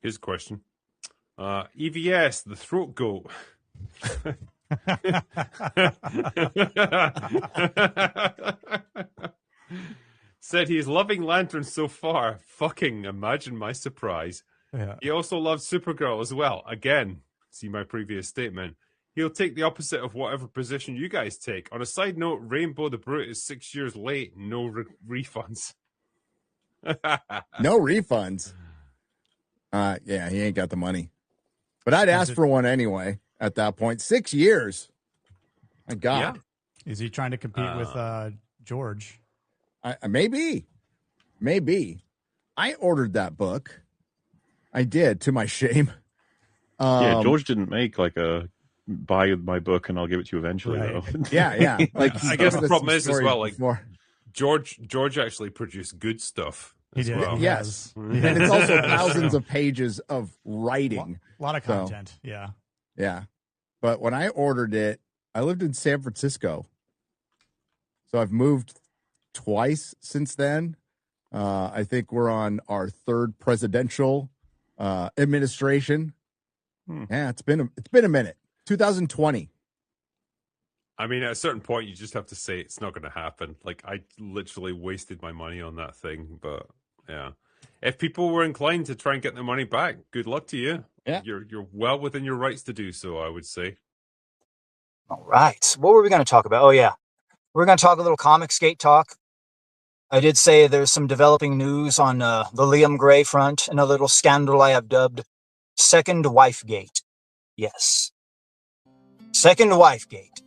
Here's a question. EVS, the throat goat. Said he's loving Lantern so far. Fucking imagine my surprise. Yeah. He also loves Supergirl as well. Again, see my previous statement. He'll take the opposite of whatever position you guys take. On a side note, Rainbow the Brute is 6 years late. No refunds. No refunds. Yeah, he ain't got the money. But I'd ask for one anyway at that point. 6 years. My God. Yeah. Is he trying to compete with George? Maybe. I ordered that book. I did, to my shame. Yeah, George didn't make like a buy my book and I'll give it to you eventually, right. though. Yeah. Like I guess the problem is as well, like George actually produced good stuff. He did. Well. Yes. And it's also thousands of pages of writing. A lot of content. So, yeah. But when I ordered it, I lived in San Francisco. So I've moved twice since then. I think we're on our third presidential administration. Yeah, it's been a minute. 2020. I mean, at a certain point, you just have to say it's not going to happen. Like, I literally wasted my money on that thing. But yeah, if people were inclined to try and get their money back, good luck to you. Yeah, you're well within your rights to do so, I would say. All right. What were we going to talk about? Oh yeah, we're going to talk a little Comicsgate talk. I did say there's some developing news on the Liam Gray front and a little scandal I have dubbed Second Wife Gate. Yes. Second Wife Gate.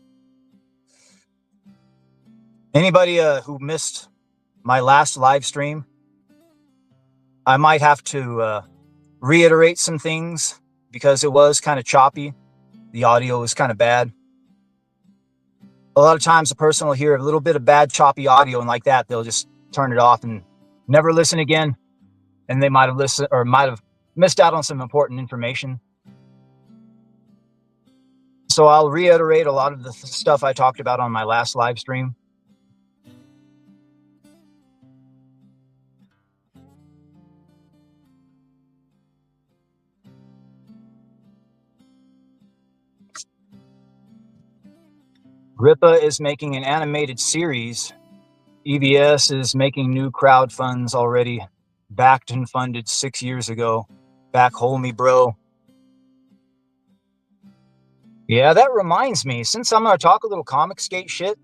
Anybody who missed my last live stream, I might have to reiterate some things because it was kind of choppy. The audio was kind of bad. A lot of times a person will hear a little bit of bad choppy audio and like that, they'll just turn it off and never listen again. And they might have listened or might have missed out on some important information. So I'll reiterate a lot of the stuff I talked about on my last live stream. Grippa is making an animated series. EVS is making new crowd funds already backed and funded 6 years ago. Back homie, bro. Yeah, that reminds me, since I'm going to talk a little Comicsgate shit,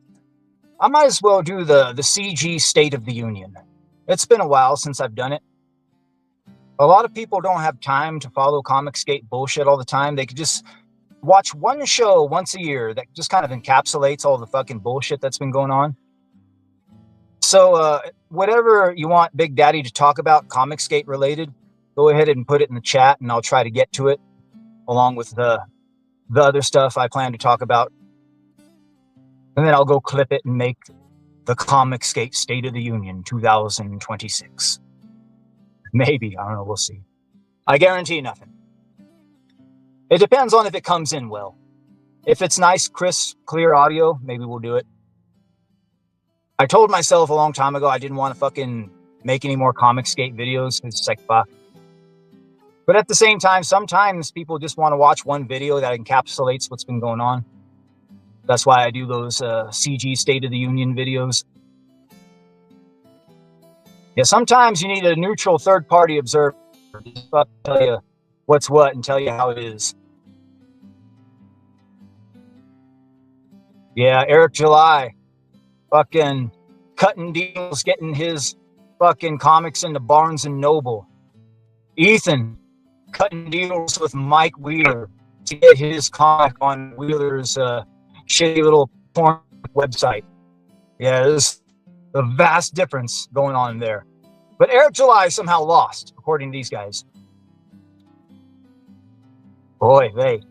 I might as well do the CG State of the Union. It's been a while since I've done it. A lot of people don't have time to follow Comicsgate bullshit all the time. They could just watch one show once a year that just kind of encapsulates all the fucking bullshit that's been going on. So whatever you want Big Daddy to talk about Comicsgate related, go ahead and put it in the chat and I'll try to get to it along with the other stuff I plan to talk about. And then I'll go clip it and make the Comicsgate State of the Union 2026. Maybe, I don't know, we'll see. I guarantee nothing. It depends on if it comes in well. If it's nice, crisp, clear audio, maybe we'll do it. I told myself a long time ago I didn't want to fucking make any more Comicsgate videos. It's like, fuck. But at the same time, sometimes people just want to watch one video that encapsulates what's been going on. That's why I do those CG State of the Union videos. Yeah, sometimes you need a neutral third-party observer to tell you what's what and tell you how it is. Yeah, Eric July, fucking cutting deals, getting his fucking comics into Barnes and Noble. Ethan, cutting deals with Mike Wheeler to get his comic on Wheeler's shitty little porn website. Yeah, there's a vast difference going on there. But Eric July somehow lost, according to these guys. Boy, they.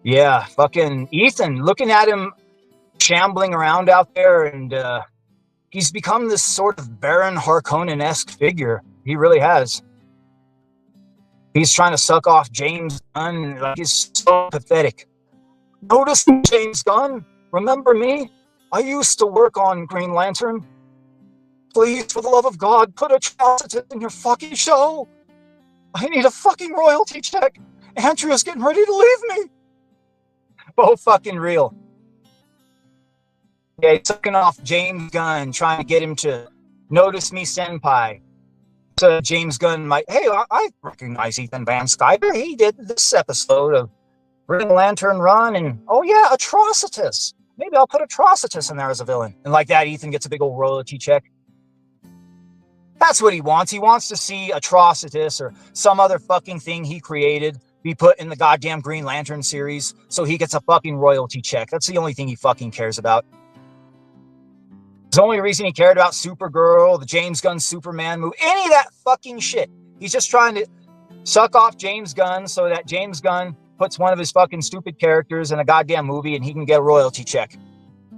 Yeah, fucking Ethan, looking at him shambling around out there, and he's become this sort of Baron Harkonnen-esque figure. He really has. He's trying to suck off James Gunn. Like, he's so pathetic. Notice James Gunn? Remember me? I used to work on Green Lantern. Please, for the love of God, put atrocities in your fucking show. I need a fucking royalty check. Andrea's getting ready to leave me. Oh, fucking real. Yeah, he's sucking off James Gunn, trying to get him to notice me, senpai. So James Gunn might, hey, I recognize Ethan Van Sciver. He did this episode of Green Lantern Run, and oh yeah, Atrocitus. Maybe I'll put Atrocitus in there as a villain. And like that, Ethan gets a big old royalty check. That's what he wants. He wants to see Atrocitus or some other fucking thing he created be put in the goddamn Green Lantern series so he gets a fucking royalty check. That's the only thing he fucking cares about. The only reason he cared about Supergirl, the James Gunn Superman movie, any of that fucking shit. He's just trying to suck off James Gunn so that James Gunn puts one of his fucking stupid characters in a goddamn movie and he can get a royalty check. I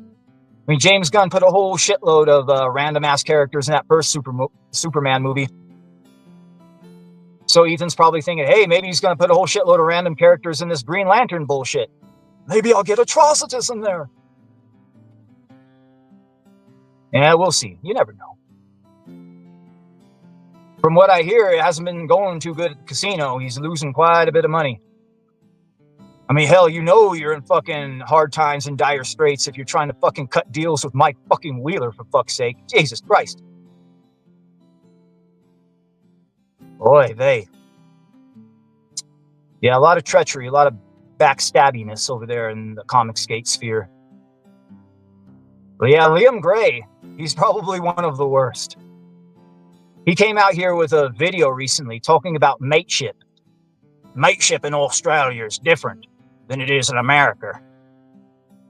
mean, James Gunn put a whole shitload of random-ass characters in that first Superman movie. So Ethan's probably thinking, hey, maybe he's going to put a whole shitload of random characters in this Green Lantern bullshit. Maybe I'll get Atrocitus in there. Yeah, we'll see. You never know. From what I hear, it hasn't been going too good at the casino. He's losing quite a bit of money. I mean, hell, you know you're in fucking hard times and dire straits if you're trying to fucking cut deals with Mike fucking Wheeler, for fuck's sake. Jesus Christ. Boy, they. Yeah, a lot of treachery, a lot of backstabbiness over there in the Comicsgate sphere. But yeah, Liam Gray, he's probably one of the worst. He came out here with a video recently talking about mateship. Mateship in Australia is different than it is in America.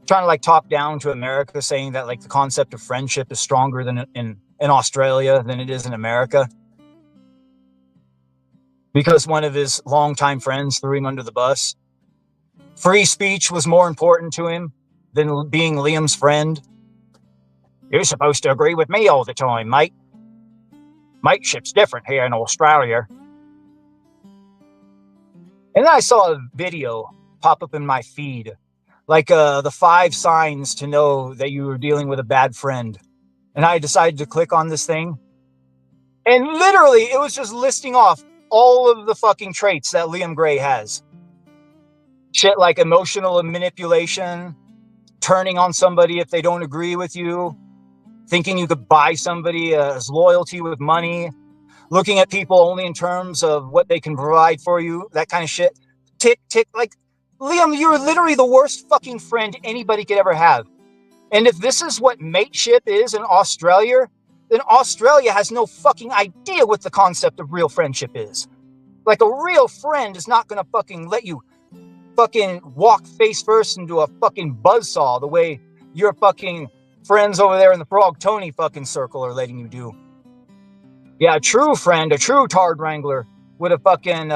Trying to like talk down to America, saying that like the concept of friendship is stronger than in Australia than it is in America. Because one of his longtime friends threw him under the bus. Free speech was more important to him than being Liam's friend. You're supposed to agree with me all the time, mate. Mateship's different here in Australia. And then I saw a video pop up in my feed, like the 5 signs to know that you were dealing with a bad friend. And I decided to click on this thing. And literally, it was just listing off all of the fucking traits that Liam Gray has. Shit like emotional manipulation, turning on somebody if they don't agree with you, thinking you could buy somebody as loyalty with money, looking at people only in terms of what they can provide for you, that kind of shit. Tick, tick, like, Liam, you're literally the worst fucking friend anybody could ever have. And if this is what mateship is in Australia, then Australia has no fucking idea what the concept of real friendship is. Like, a real friend is not going to fucking let you fucking walk face first into a fucking buzzsaw the way your fucking friends over there in the Frog Tony fucking circle are letting you do. Yeah, a true friend, a true Tard Wrangler would have fucking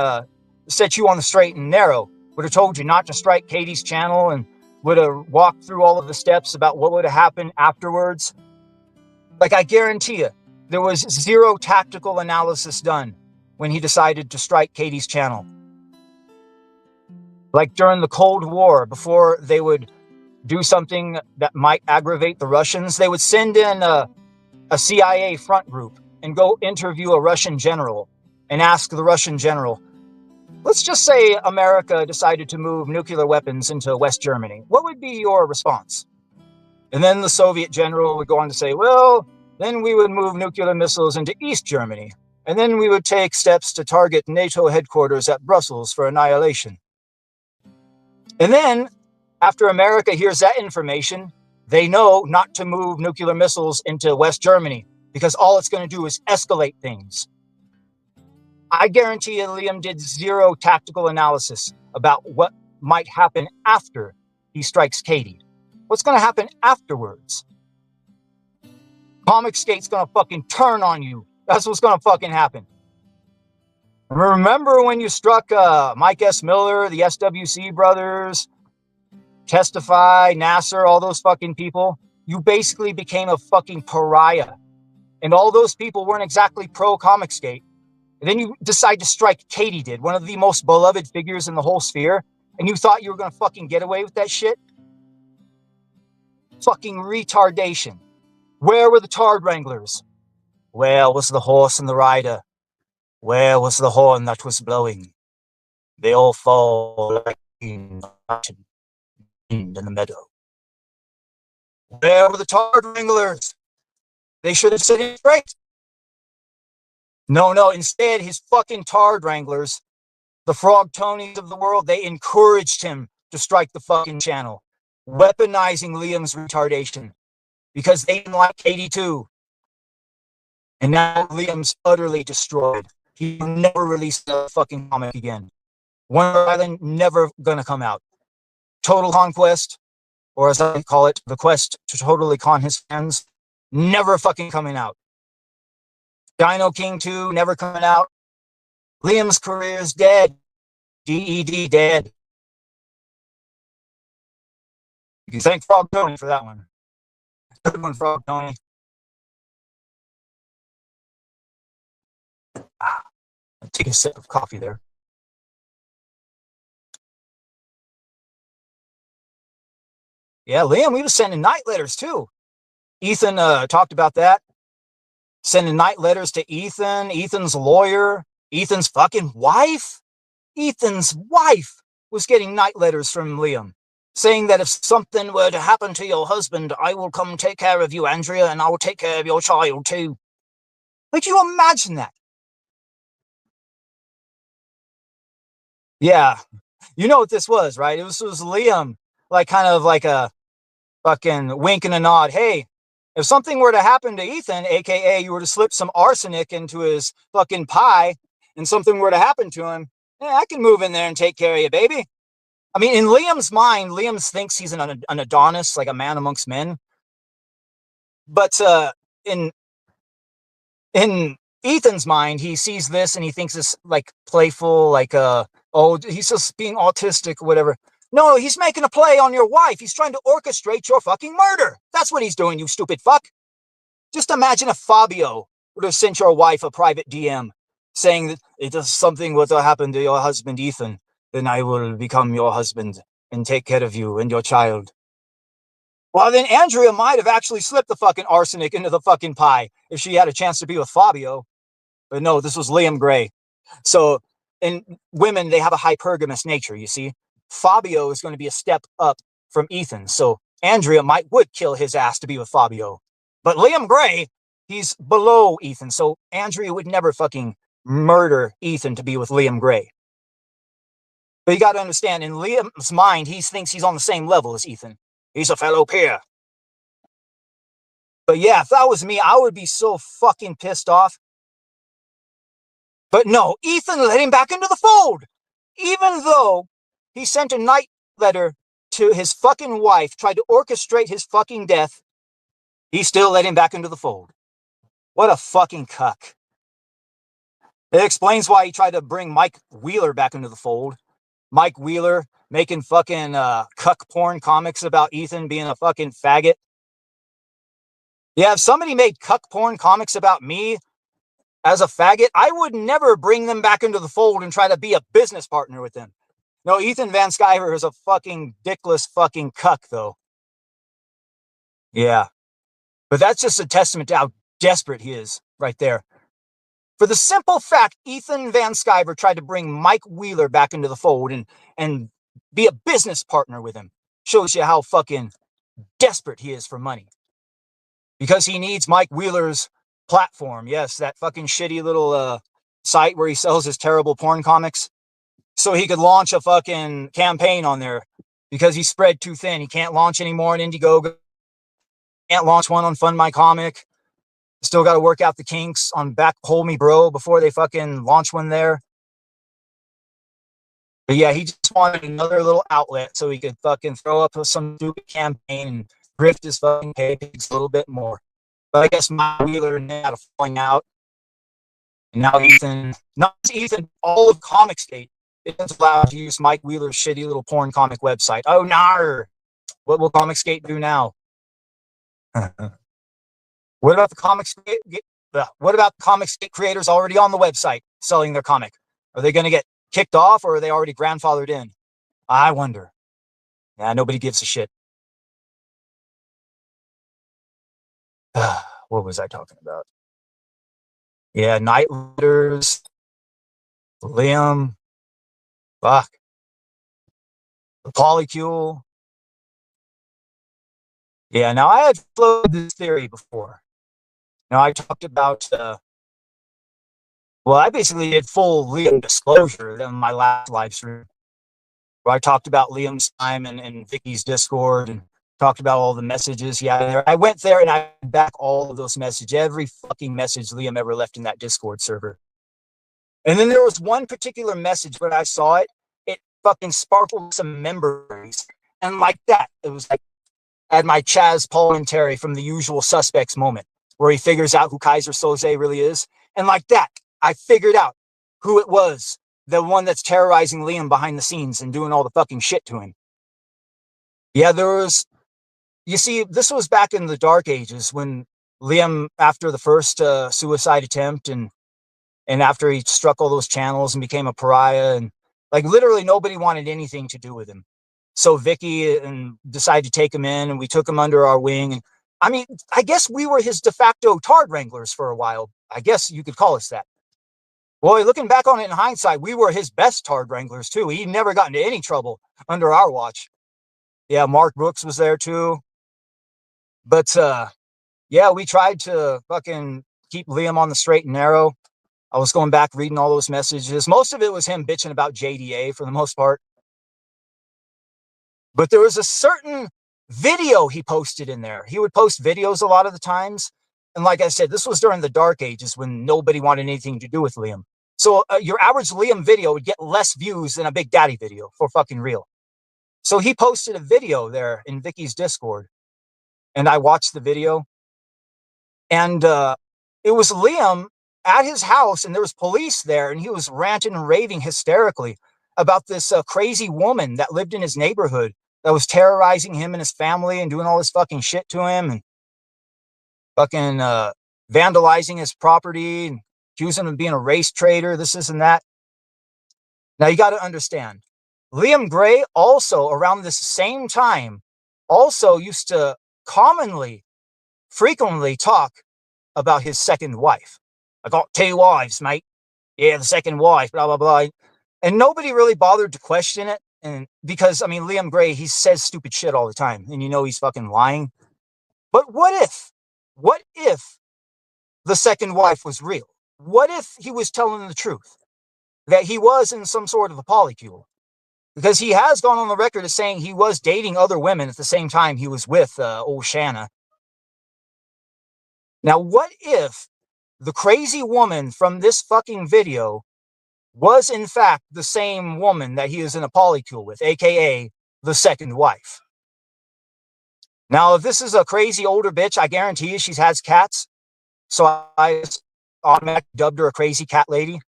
set you on the straight and narrow, would have told you not to strike Katie's channel, and would have walked through all of the steps about what would have happened afterwards. Like, I guarantee you, there was zero tactical analysis done when he decided to strike Katie's channel. Like during the Cold War, before they would do something that might aggravate the Russians, they would send in a CIA front group and go interview a Russian general and ask the Russian general, let's just say America decided to move nuclear weapons into West Germany. What would be your response? And then the Soviet general would go on to say, well, then we would move nuclear missiles into East Germany. And then we would take steps to target NATO headquarters at Brussels for annihilation. And then, after America hears that information, they know not to move nuclear missiles into West Germany, because all it's going to do is escalate things. I guarantee you Liam did zero tactical analysis about what might happen after he strikes Katie. What's going to happen afterwards? Comicsgate's going to fucking turn on you. That's what's going to fucking happen. Remember when you struck Mike S. Miller, the SWC brothers, Testify, Nasser, all those fucking people? You basically became a fucking pariah. And all those people weren't exactly pro-Comicsgate. And then you decide to strike Katie did, one of the most beloved figures in the whole sphere, and you thought you were going to fucking get away with that shit? Fucking retardation. Where were the Tard Wranglers? Where was the horse and the rider? Where was the horn that was blowing? They all fall like in the meadow. Where were the tar wranglers? They should have set him straight. No, instead, his fucking tar wranglers, the frog Tonys of the world, they encouraged him to strike the fucking channel, weaponizing Liam's retardation because they didn't like 82. And now Liam's utterly destroyed. He will never release a fucking comic again. Wonder Island never gonna come out. Total Conquest, or as I call it, the quest to totally con his fans, never fucking coming out. Dino King 2, never coming out. Liam's career is dead. DED dead. You can thank Frog Tony for that one. Good one, Frog Tony. I'll take a sip of coffee there. Yeah, Liam, he was sending night letters too. Ethan talked about that. Sending night letters to Ethan, Ethan's lawyer, Ethan's fucking wife. Ethan's wife was getting night letters from Liam, saying that if something were to happen to your husband, I will come take care of you, Andrea, and I will take care of your child too. Like, you imagine that? Yeah. You know what this was, right? It was Liam, like, kind of like a fucking wink and a nod. Hey, if something were to happen to Ethan, aka you were to slip some arsenic into his fucking pie and something were to happen to him, I can move in there and take care of you, baby. I mean, in Liam's mind, Liam thinks he's an Adonis, like a man amongst men. But in Ethan's mind, he sees this and he thinks it's like playful, like oh, he's just being autistic or whatever. No, he's making a play on your wife. He's trying to orchestrate your fucking murder. That's what he's doing, you stupid fuck. Just imagine if Fabio would have sent your wife a private DM saying that if something were to happen to your husband, Ethan, then I will become your husband and take care of you and your child. Well, then Andrea might have actually slipped the fucking arsenic into the fucking pie if she had a chance to be with Fabio. But no, this was Liam Gray. So, in women, they have a hypergamous nature, you see. Fabio is going to be a step up from Ethan. So Andrea would kill his ass to be with Fabio. But Liam Gray, he's below Ethan. So Andrea would never fucking murder Ethan to be with Liam Gray. But you got to understand, in Liam's mind, he thinks he's on the same level as Ethan. He's a fellow peer. But yeah, if that was me, I would be so fucking pissed off. But no, Ethan let him back into the fold. Even though he sent a night letter to his fucking wife, tried to orchestrate his fucking death, he still let him back into the fold. What a fucking cuck. It explains why he tried to bring Mike Wheeler back into the fold. Mike Wheeler making fucking cuck porn comics about Ethan being a fucking faggot. Yeah, if somebody made cuck porn comics about me as a faggot, I would never bring them back into the fold and try to be a business partner with them. No, Ethan Van Sciver is a fucking dickless fucking cuck, though. Yeah. But that's just a testament to how desperate he is right there. For the simple fact, Ethan Van Sciver tried to bring Mike Wheeler back into the fold and be a business partner with him. Shows you how fucking desperate he is for money. Because he needs Mike Wheeler's platform. Yes, that fucking shitty little site where he sells his terrible porn comics. So he could launch a fucking campaign on there. Because he's spread too thin. He can't launch anymore in Indiegogo. Can't launch one on Fund My Comic. Still got to work out the kinks on Back Hole Me Bro before they fucking launch one there. But yeah, he just wanted another little outlet so he could fucking throw up some stupid campaign and grift his fucking pigs a little bit more. But I guess Mike Wheeler and had a falling out. And now Ethan, not Ethan, all of Comicsgate isn't allowed to use Mike Wheeler's shitty little porn comic website. Oh, nar! What will Comicsgate do now? What about the Comicsgate creators already on the website selling their comic? Are they going to get kicked off or are they already grandfathered in? I wonder. Yeah, nobody gives a shit. What was I talking about? Yeah, Night Letters, Liam, fuck, the Polycule. Yeah, now I had floated this theory before. Now I talked about, well, I basically did full Liam disclosure in my last live stream, where I talked about Liam's time and Vicky's Discord and talked about all the messages he had in there. I went there and I back all of those messages, every fucking message Liam ever left in that Discord server. And then there was one particular message when I saw it, it fucking sparkled some memories. And like that, it was like, I had my Chaz, Paul, and Terry from The Usual Suspects moment, where he figures out who Kaiser Soze really is. And like that, I figured out who it was, the one that's terrorizing Liam behind the scenes and doing all the fucking shit to him. Yeah, there was, you see, this was back in the dark ages when Liam, after the first suicide attempt and after he struck all those channels and became a pariah, and like literally nobody wanted anything to do with him. So Vicky and decided to take him in, and we took him under our wing. And I mean, I guess we were his de facto Tard Wranglers for a while. I guess you could call us that. Boy, looking back on it in hindsight, we were his best Tard Wranglers too. He never got into any trouble under our watch. Yeah, Mark Brooks was there too. But yeah, we tried to fucking keep Liam on the straight and narrow. I was going back reading all those messages. Most of it was him bitching about JDA for the most part. But there was a certain video he posted in there. He would post videos a lot of the times. And like I said, this was during the dark ages when nobody wanted anything to do with Liam. So your average Liam video would get less views than a Big Daddy video, for fucking real. So he posted a video there in Vicky's Discord. And I watched the video. And it was Liam at his house, and there was police there, and he was ranting and raving hysterically about this crazy woman that lived in his neighborhood that was terrorizing him and his family and doing all this fucking shit to him and fucking vandalizing his property and accusing him of being a race traitor, this and that. Now you got to understand, Liam Gray also around this same time also used to frequently talk about his second wife. I got 2 wives, mate. Yeah, the second wife, blah, blah, blah. And nobody really bothered to question it. And because, I mean, Liam Gray, he says stupid shit all the time. And you know he's fucking lying. But what if the second wife was real? What if he was telling the truth? That he was in some sort of a polycule? Because he has gone on the record as saying he was dating other women at the same time he was with old Shanna. Now, what if the crazy woman from this fucking video was in fact the same woman that he is in a polycule with, aka the second wife? Now, if this is a crazy older bitch, I guarantee you she has cats. So I automatically dubbed her a crazy cat lady.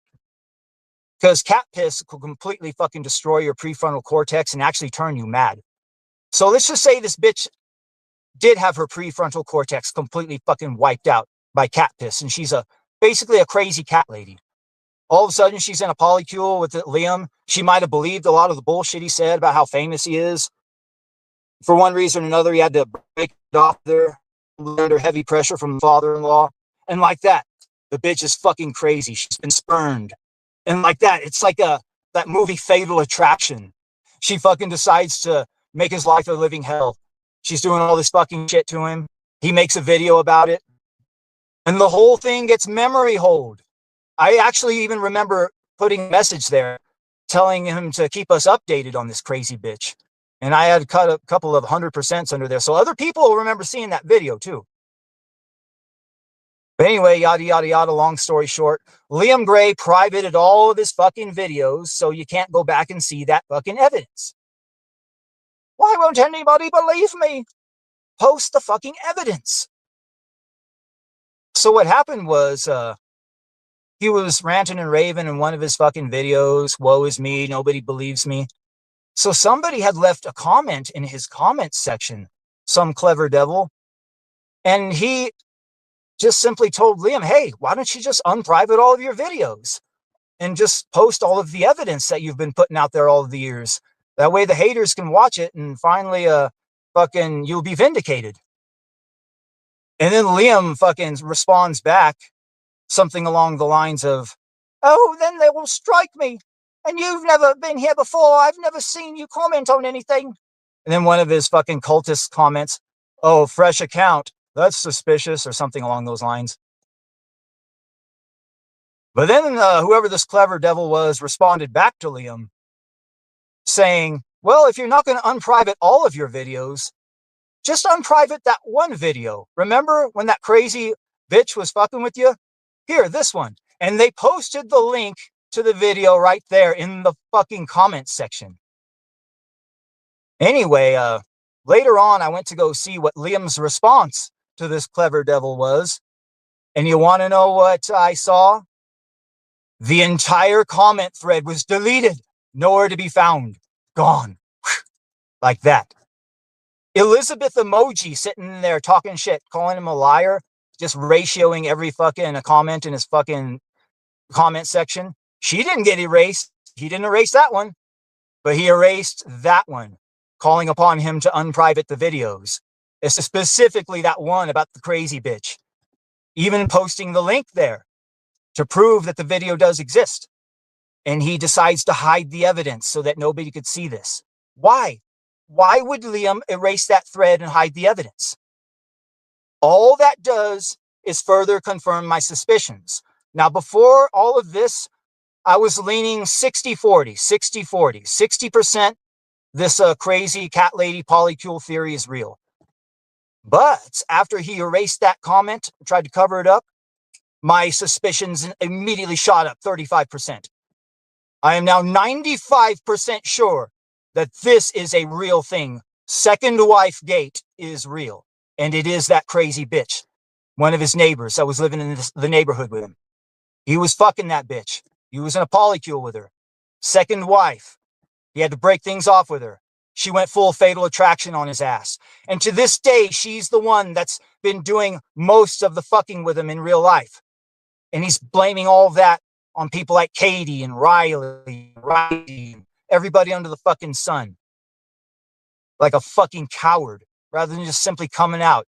Because cat piss could completely fucking destroy your prefrontal cortex and actually turn you mad. So let's just say this bitch did have her prefrontal cortex completely fucking wiped out by cat piss, and she's basically a crazy cat lady. All of a sudden, she's in a polycule with Liam. She might have believed a lot of the bullshit he said about how famous he is. For one reason or another, he had to break it off there under heavy pressure from the father-in-law. And like that, the bitch is fucking crazy. She's been spurned. And like that, it's like that movie Fatal Attraction. She fucking decides to make his life a living hell. She's doing all this fucking shit to him. He makes a video about it. And the whole thing gets memory hold. I actually even remember putting a message there telling him to keep us updated on this crazy bitch. And I had cut a couple of 100% under there. So other people will remember seeing that video too. But anyway, yada, yada, yada, long story short, Liam Gray privated all of his fucking videos so you can't go back and see that fucking evidence. Why won't anybody believe me? Post the fucking evidence. So what happened was he was ranting and raving in one of his fucking videos. Woe is me. Nobody believes me. So somebody had left a comment in his comments section, some clever devil. And he just simply told Liam, hey, why don't you just unprivate all of your videos and just post all of the evidence that you've been putting out there all of the years? That way the haters can watch it and finally fucking you'll be vindicated. And then Liam fucking responds back something along the lines of, "Oh, then they will strike me. And you've never been here before. I've never seen you comment on anything." And then one of his fucking cultists comments, "Oh, fresh account. That's suspicious," or something along those lines. But then whoever this clever devil was responded back to Liam saying, "Well, if you're not going to unprivate all of your videos, just unprivate that one video. Remember when that crazy bitch was fucking with you? Here, this one." And they posted the link to the video right there in the fucking comments section. Anyway, later on, I went to go see what Liam's response to this clever devil was. And you want to know what I saw? The entire comment thread was deleted. Nowhere to be found. Gone. Like that. Elizabeth emoji sitting there talking shit, calling him a liar, just ratioing every fucking comment in his fucking comment section. She didn't get erased. He didn't erase that one, but he erased that one, calling upon him to unprivate the videos. It's specifically that one about the crazy bitch. Even posting the link there to prove that the video does exist. And he decides to hide the evidence so that nobody could see this. Why? Why would Liam erase that thread and hide the evidence? All that does is further confirm my suspicions. Now, before all of this, I was leaning 60-40, 60-40, 60% this crazy cat lady polycule theory is real. But after he erased that comment, tried to cover it up, my suspicions immediately shot up 35%. I am now 95% sure that this is a real thing. Second wife gate is real. And it is that crazy bitch. One of his neighbors that was living in the neighborhood with him. He was fucking that bitch. He was in a polycule with her. Second wife. He had to break things off with her. She went full Fatal Attraction on his ass. And to this day, she's the one that's been doing most of the fucking with him in real life. And he's blaming all of that on people like Katie and Riley, everybody under the fucking sun. Like a fucking coward, rather than just simply coming out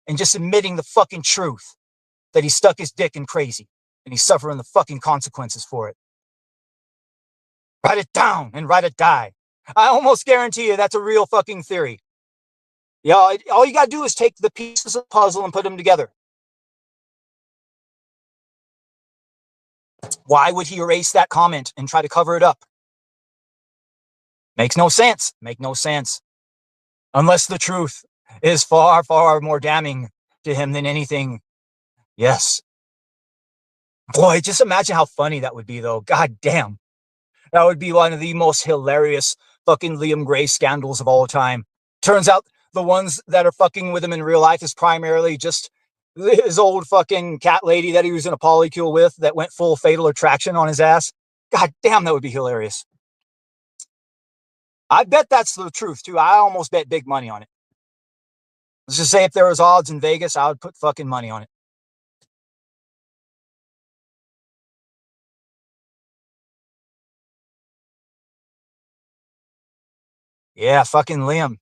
and just admitting the fucking truth that he stuck his dick in crazy and he's suffering the fucking consequences for it. Write it down and write it die. I almost guarantee you that's a real fucking theory. Yeah, all you gotta do is take the pieces of the puzzle and put them together. Why would he erase that comment and try to cover it up? Makes no sense. Make no sense. Unless the truth is far, far more damning to him than anything. Yes. Boy, just imagine how funny that would be, though. God damn. That would be one of the most hilarious fucking Liam Gray scandals of all time. Turns out the ones that are fucking with him in real life is primarily just his old fucking cat lady that he was in a polycule with that went full Fatal Attraction on his ass. God damn, that would be hilarious. I bet that's the truth, too. I almost bet big money on it. Let's just say if there was odds in Vegas, I would put fucking money on it. Yeah, fucking Liam.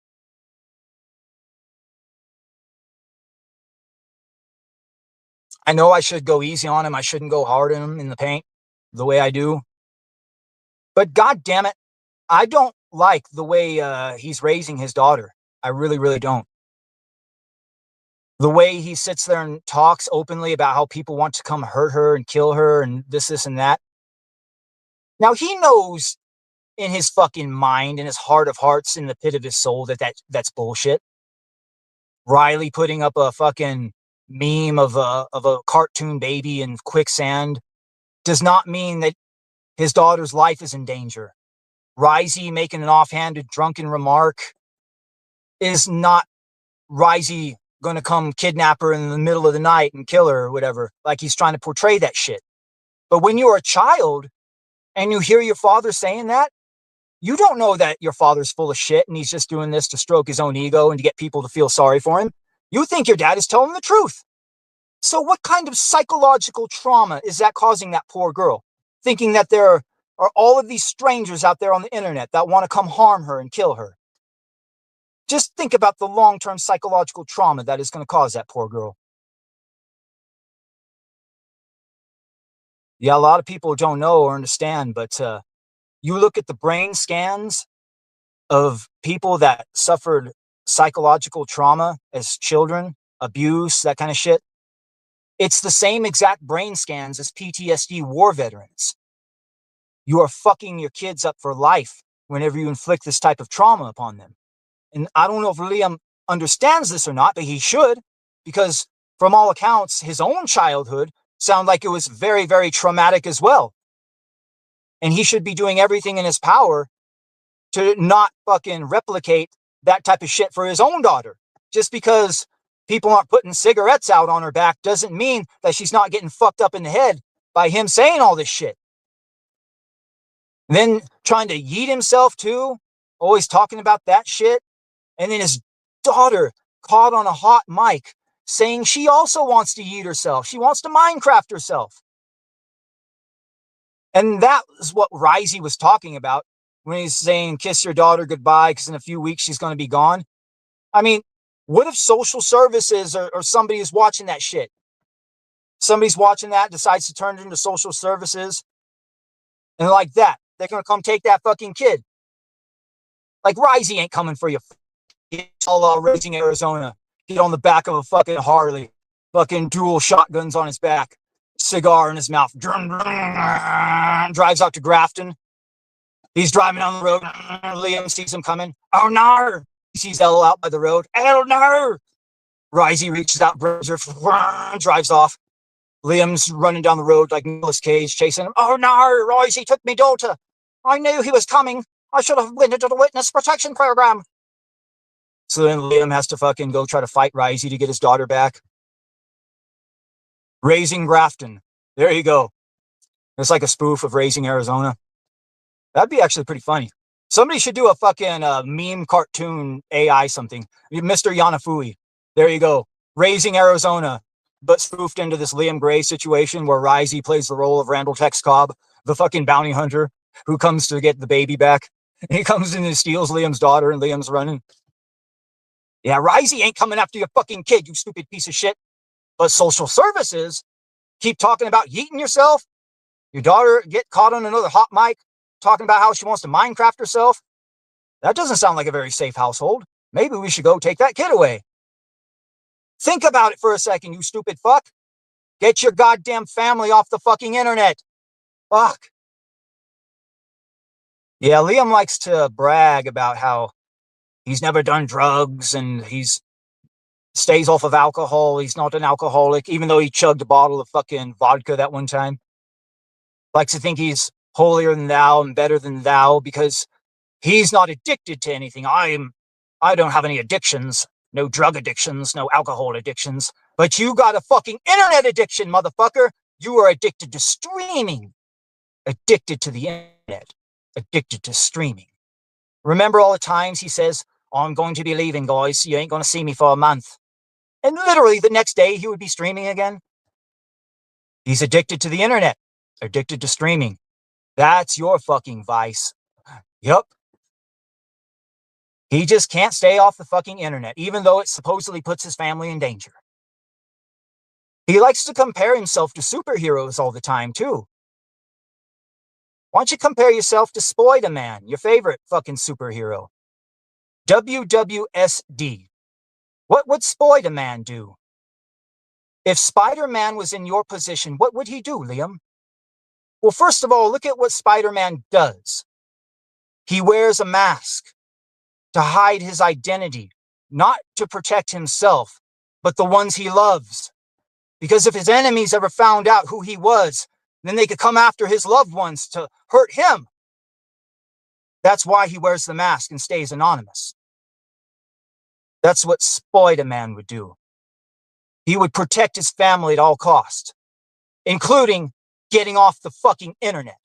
I know I should go easy on him. I shouldn't go hard on him in the paint the way I do. But God damn it, I don't like the way he's raising his daughter. I really, really don't. The way he sits there and talks openly about how people want to come hurt her and kill her and this, and that. Now, he knows in his fucking mind, in his heart of hearts, in the pit of his soul, that's bullshit. Riley putting up a fucking meme of a cartoon baby in quicksand does not mean that his daughter's life is in danger. Risey making an offhanded drunken remark is not Risey going to come kidnap her in the middle of the night and kill her or whatever, like he's trying to portray that shit. But when you're a child and you hear your father saying that, you don't know that your father's full of shit and he's just doing this to stroke his own ego and to get people to feel sorry for him. You think your dad is telling the truth. So what kind of psychological trauma is that causing that poor girl? Thinking that there are all of these strangers out there on the internet that want to come harm her and kill her. Just think about the long-term psychological trauma that is going to cause that poor girl. Yeah, a lot of people don't know or understand, but you look at the brain scans of people that suffered psychological trauma as children, abuse, that kind of shit. It's the same exact brain scans as PTSD war veterans. You are fucking your kids up for life whenever you inflict this type of trauma upon them. And I don't know if Liam understands this or not, but he should, because from all accounts, his own childhood sounded like it was very, very traumatic as well. And he should be doing everything in his power to not fucking replicate that type of shit for his own daughter. Just because people aren't putting cigarettes out on her back doesn't mean that she's not getting fucked up in the head by him saying all this shit. And then trying to yeet himself too, always talking about that shit. And then his daughter caught on a hot mic saying she also wants to yeet herself. She wants to Minecraft herself. And that is what Risey was talking about when he's saying, kiss your daughter goodbye, because in a few weeks she's going to be gone. I mean, what if social services or somebody is watching that shit? Somebody's watching that, decides to turn it into social services. And like that, they're going to come take that fucking kid. Like, Risey ain't coming for you. It's all Raising Arizona. Get on the back of a fucking Harley. Fucking dual shotguns on his back. Cigar in his mouth. Drives out to Grafton. He's driving down the road. Liam sees him coming. Oh no! He sees Ella out by the road. Oh no! Risey reaches out, drives off. Liam's running down the road like Nicolas Cage, chasing him. Oh no! Risey took me daughter. I knew he was coming. I should have went into the witness protection program. So then Liam has to fucking go try to fight Risey to get his daughter back. Raising Grafton. There you go. It's like a spoof of Raising Arizona. That'd be actually pretty funny. Somebody should do a fucking meme cartoon AI something. Mr. Yanafui. There you go. Raising Arizona, but spoofed into this Liam Gray situation where Risey plays the role of Randall Tex Cobb, the fucking bounty hunter who comes to get the baby back. He comes in and steals Liam's daughter and Liam's running. Yeah, Risey ain't coming after your fucking kid, you stupid piece of shit. But social services keep talking about yeeting yourself. Your daughter get caught on another hot mic talking about how she wants to Minecraft herself. That doesn't sound like a very safe household. Maybe we should go take that kid away. Think about it for a second, you stupid fuck. Get your goddamn family off the fucking internet. Fuck. Yeah, Liam likes to brag about how he's never done drugs and he's stays off of alcohol. He's not an alcoholic, even though he chugged a bottle of fucking vodka that one time. Likes to think he's holier than thou and better than thou because he's not addicted to anything. I don't have any addictions. No drug addictions, no alcohol addictions. But you got a fucking internet addiction, motherfucker. You are addicted to streaming. Addicted to the internet. Addicted to streaming. Remember all the times he says, I'm going to be leaving, guys. You ain't going to see me for a month. And literally the next day he would be streaming again. He's addicted to the internet. Addicted to streaming. That's your fucking vice. Yup. He just can't stay off the fucking internet, even though it supposedly puts his family in danger. He likes to compare himself to superheroes all the time, too. Why don't you compare yourself to Spider-Man, your favorite fucking superhero? WWSD. What would Spider-Man do? If Spider-Man was in your position, what would he do, Liam? Well, first of all, look at what Spider-Man does. He wears a mask to hide his identity, not to protect himself, but the ones he loves. Because if his enemies ever found out who he was, then they could come after his loved ones to hurt him. That's why he wears the mask and stays anonymous. That's what Spider-Man would do. He would protect his family at all costs, including getting off the fucking internet,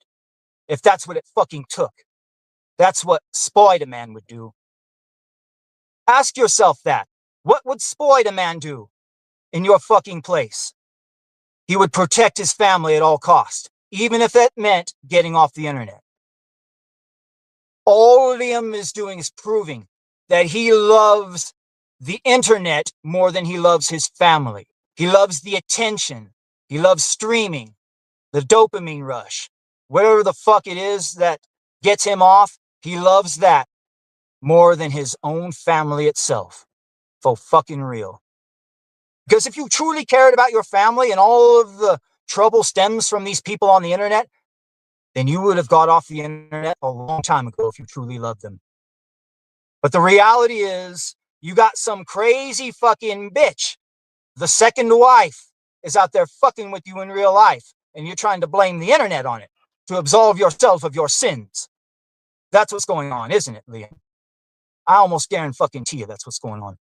if that's what it fucking took. That's what Spider-Man would do. Ask yourself that. What would Spider-Man do in your fucking place? He would protect his family at all costs, even if it meant getting off the internet. All Liam is doing is proving that he loves the internet more than he loves his family. He loves the attention. He loves streaming. The dopamine rush. Whatever the fuck it is that gets him off, he loves that more than his own family itself. For fucking real. Because if you truly cared about your family and all of the trouble stems from these people on the internet, then you would have got off the internet a long time ago if you truly loved them. But the reality is, you got some crazy fucking bitch. The second wife is out there fucking with you in real life, and you're trying to blame the internet on it to absolve yourself of your sins. That's what's going on, isn't it, Liam? I almost guarantee you that's what's going on.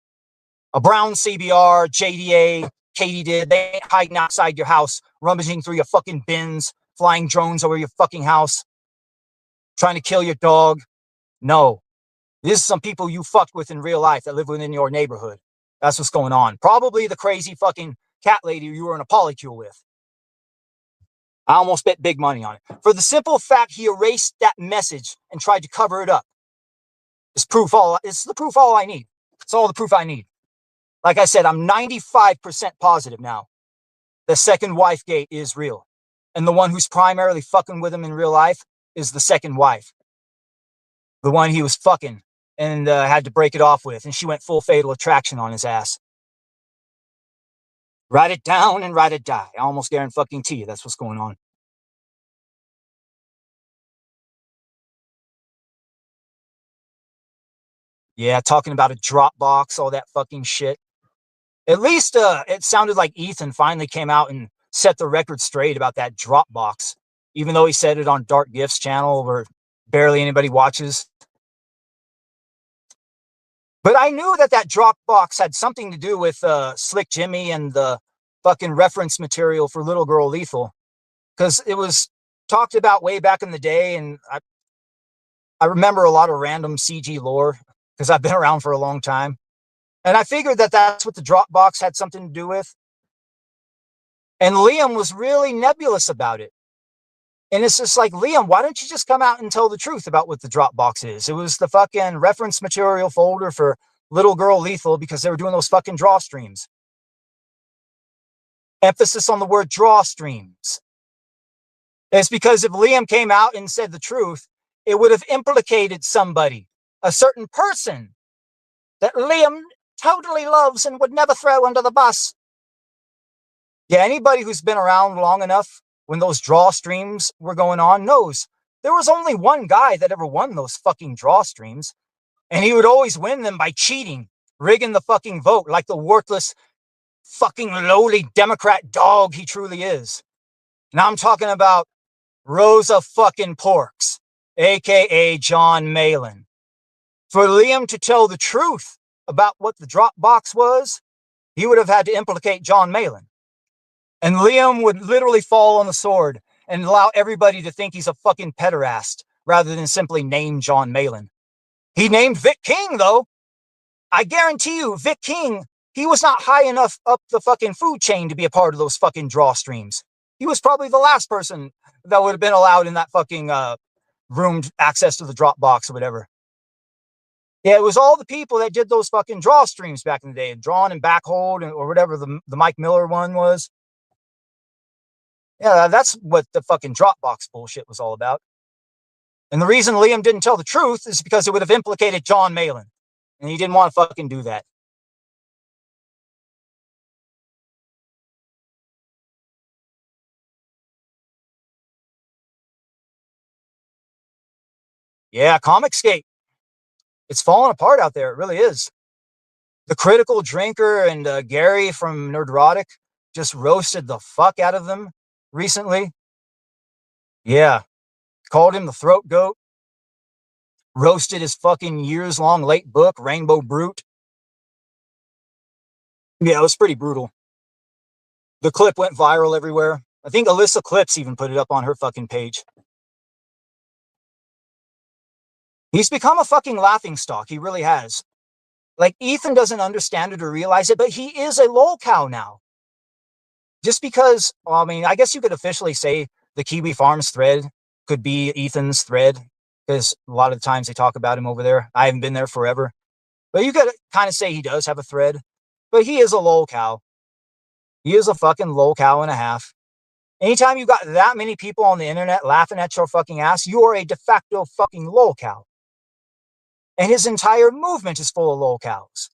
A brown CBR, JDA, Katydid, they ain't hiding outside your house, rummaging through your fucking bins, flying drones over your fucking house, trying to kill your dog. No. This is some people you fucked with in real life that live within your neighborhood. That's what's going on. Probably the crazy fucking cat lady you were in a polycule with. I almost bet big money on it. For the simple fact he erased that message and tried to cover it up. It's the proof all I need. It's all the proof I need. Like I said, I'm 95% positive now. The second wife gate is real. And the one who's primarily fucking with him in real life is the second wife. The one he was fucking and had to break it off with. And she went full Fatal Attraction on his ass. Write it down and write it die. I almost guarantee you that's what's going on. Yeah, talking about a Dropbox, all that fucking shit. At least it sounded like Ethan finally came out and set the record straight about that Dropbox. Even though he said it on Dark Gifts channel where barely anybody watches. But I knew that Dropbox had something to do with Slick Jimmy and the fucking reference material for Little Girl Lethal. Because it was talked about way back in the day, and I remember a lot of random CG lore, because I've been around for a long time. And I figured that that's what the Dropbox had something to do with. And Liam was really nebulous about it. And it's just like, Liam, why don't you just come out and tell the truth about what the Dropbox is? It was the fucking reference material folder for Little Girl Lethal because they were doing those fucking draw streams. Emphasis on the word draw streams. It's because if Liam came out and said the truth, it would have implicated somebody, a certain person that Liam totally loves and would never throw under the bus. Yeah, anybody who's been around long enough when those draw streams were going on knows there was only one guy that ever won those fucking draw streams. And he would always win them by cheating, rigging the fucking vote like the worthless fucking lowly Democrat dog he truly is. Now I'm talking about Rosa fucking Parks, aka John Malin. For Liam to tell the truth about what the Dropbox was, he would have had to implicate John Malin. And Liam would literally fall on the sword and allow everybody to think he's a fucking pederast rather than simply name John Malin. He named Vic King, though. I guarantee you, Vic King, he was not high enough up the fucking food chain to be a part of those fucking draw streams. He was probably the last person that would have been allowed in that fucking roomed access to the Dropbox or whatever. Yeah, it was all the people that did those fucking draw streams back in the day, drawn and backhold or whatever the Mike Miller one was. Yeah, that's what the fucking Dropbox bullshit was all about. And the reason Liam didn't tell the truth is because it would have implicated John Malin. And he didn't want to fucking do that. Yeah, Comicsgate. It's falling apart out there. It really is. The Critical Drinker and Gary from Nerdrotic just roasted the fuck out of them recently. Yeah. Called him the throat goat. Roasted his fucking years-long late book, Rainbow Brute. Yeah, it was pretty brutal. The clip went viral everywhere. I think Alyssa Clips even put it up on her fucking page. He's become a fucking laughingstock. He really has. Like, Ethan doesn't understand it or realize it, but he is a lolcow now. Just because, well, I mean, I guess you could officially say the Kiwi Farms thread could be Ethan's thread, because a lot of the times they talk about him over there. I haven't been there forever. But you could kind of say he does have a thread. But he is a lolcow. He is a fucking lolcow and a half. Anytime you got that many people on the internet laughing at your fucking ass, you are a de facto fucking lolcow. And his entire movement is full of lolcows.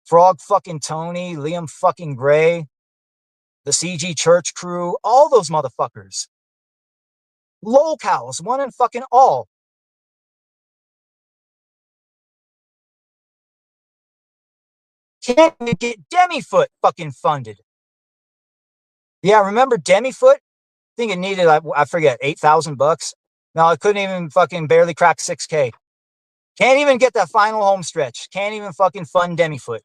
Frog fucking Tony, Liam fucking Gray, the CG Church crew, all those motherfuckers. Lolcows, one and fucking all. Can't even get Demifoot fucking funded. Yeah, remember Demifoot? I think it needed, I forget, $8,000. No, it couldn't even fucking barely crack 6K. Can't even get that final home stretch. Can't even fucking fund Demifoot.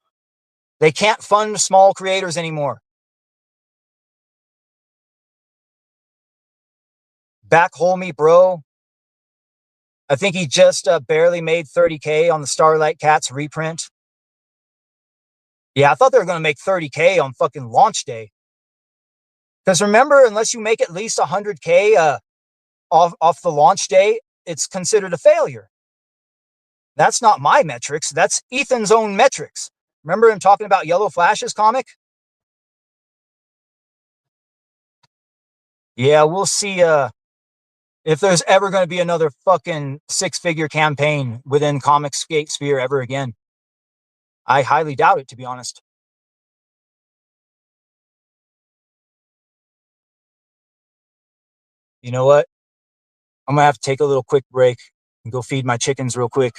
They can't fund small creators anymore. Backhole me, bro. I think he just barely made 30K on the Starlight Cats reprint. Yeah, I thought they were going to make 30K on fucking launch day. Because remember, unless you make at least 100K off the launch day, it's considered a failure. That's not my metrics. That's Ethan's own metrics. Remember him talking about Yellow Flash's comic? Yeah, we'll see if there's ever going to be another fucking 6-figure campaign within Comicsgate sphere ever again. I highly doubt it, to be honest. You know what? I'm going to have to take a little quick break and go feed my chickens real quick.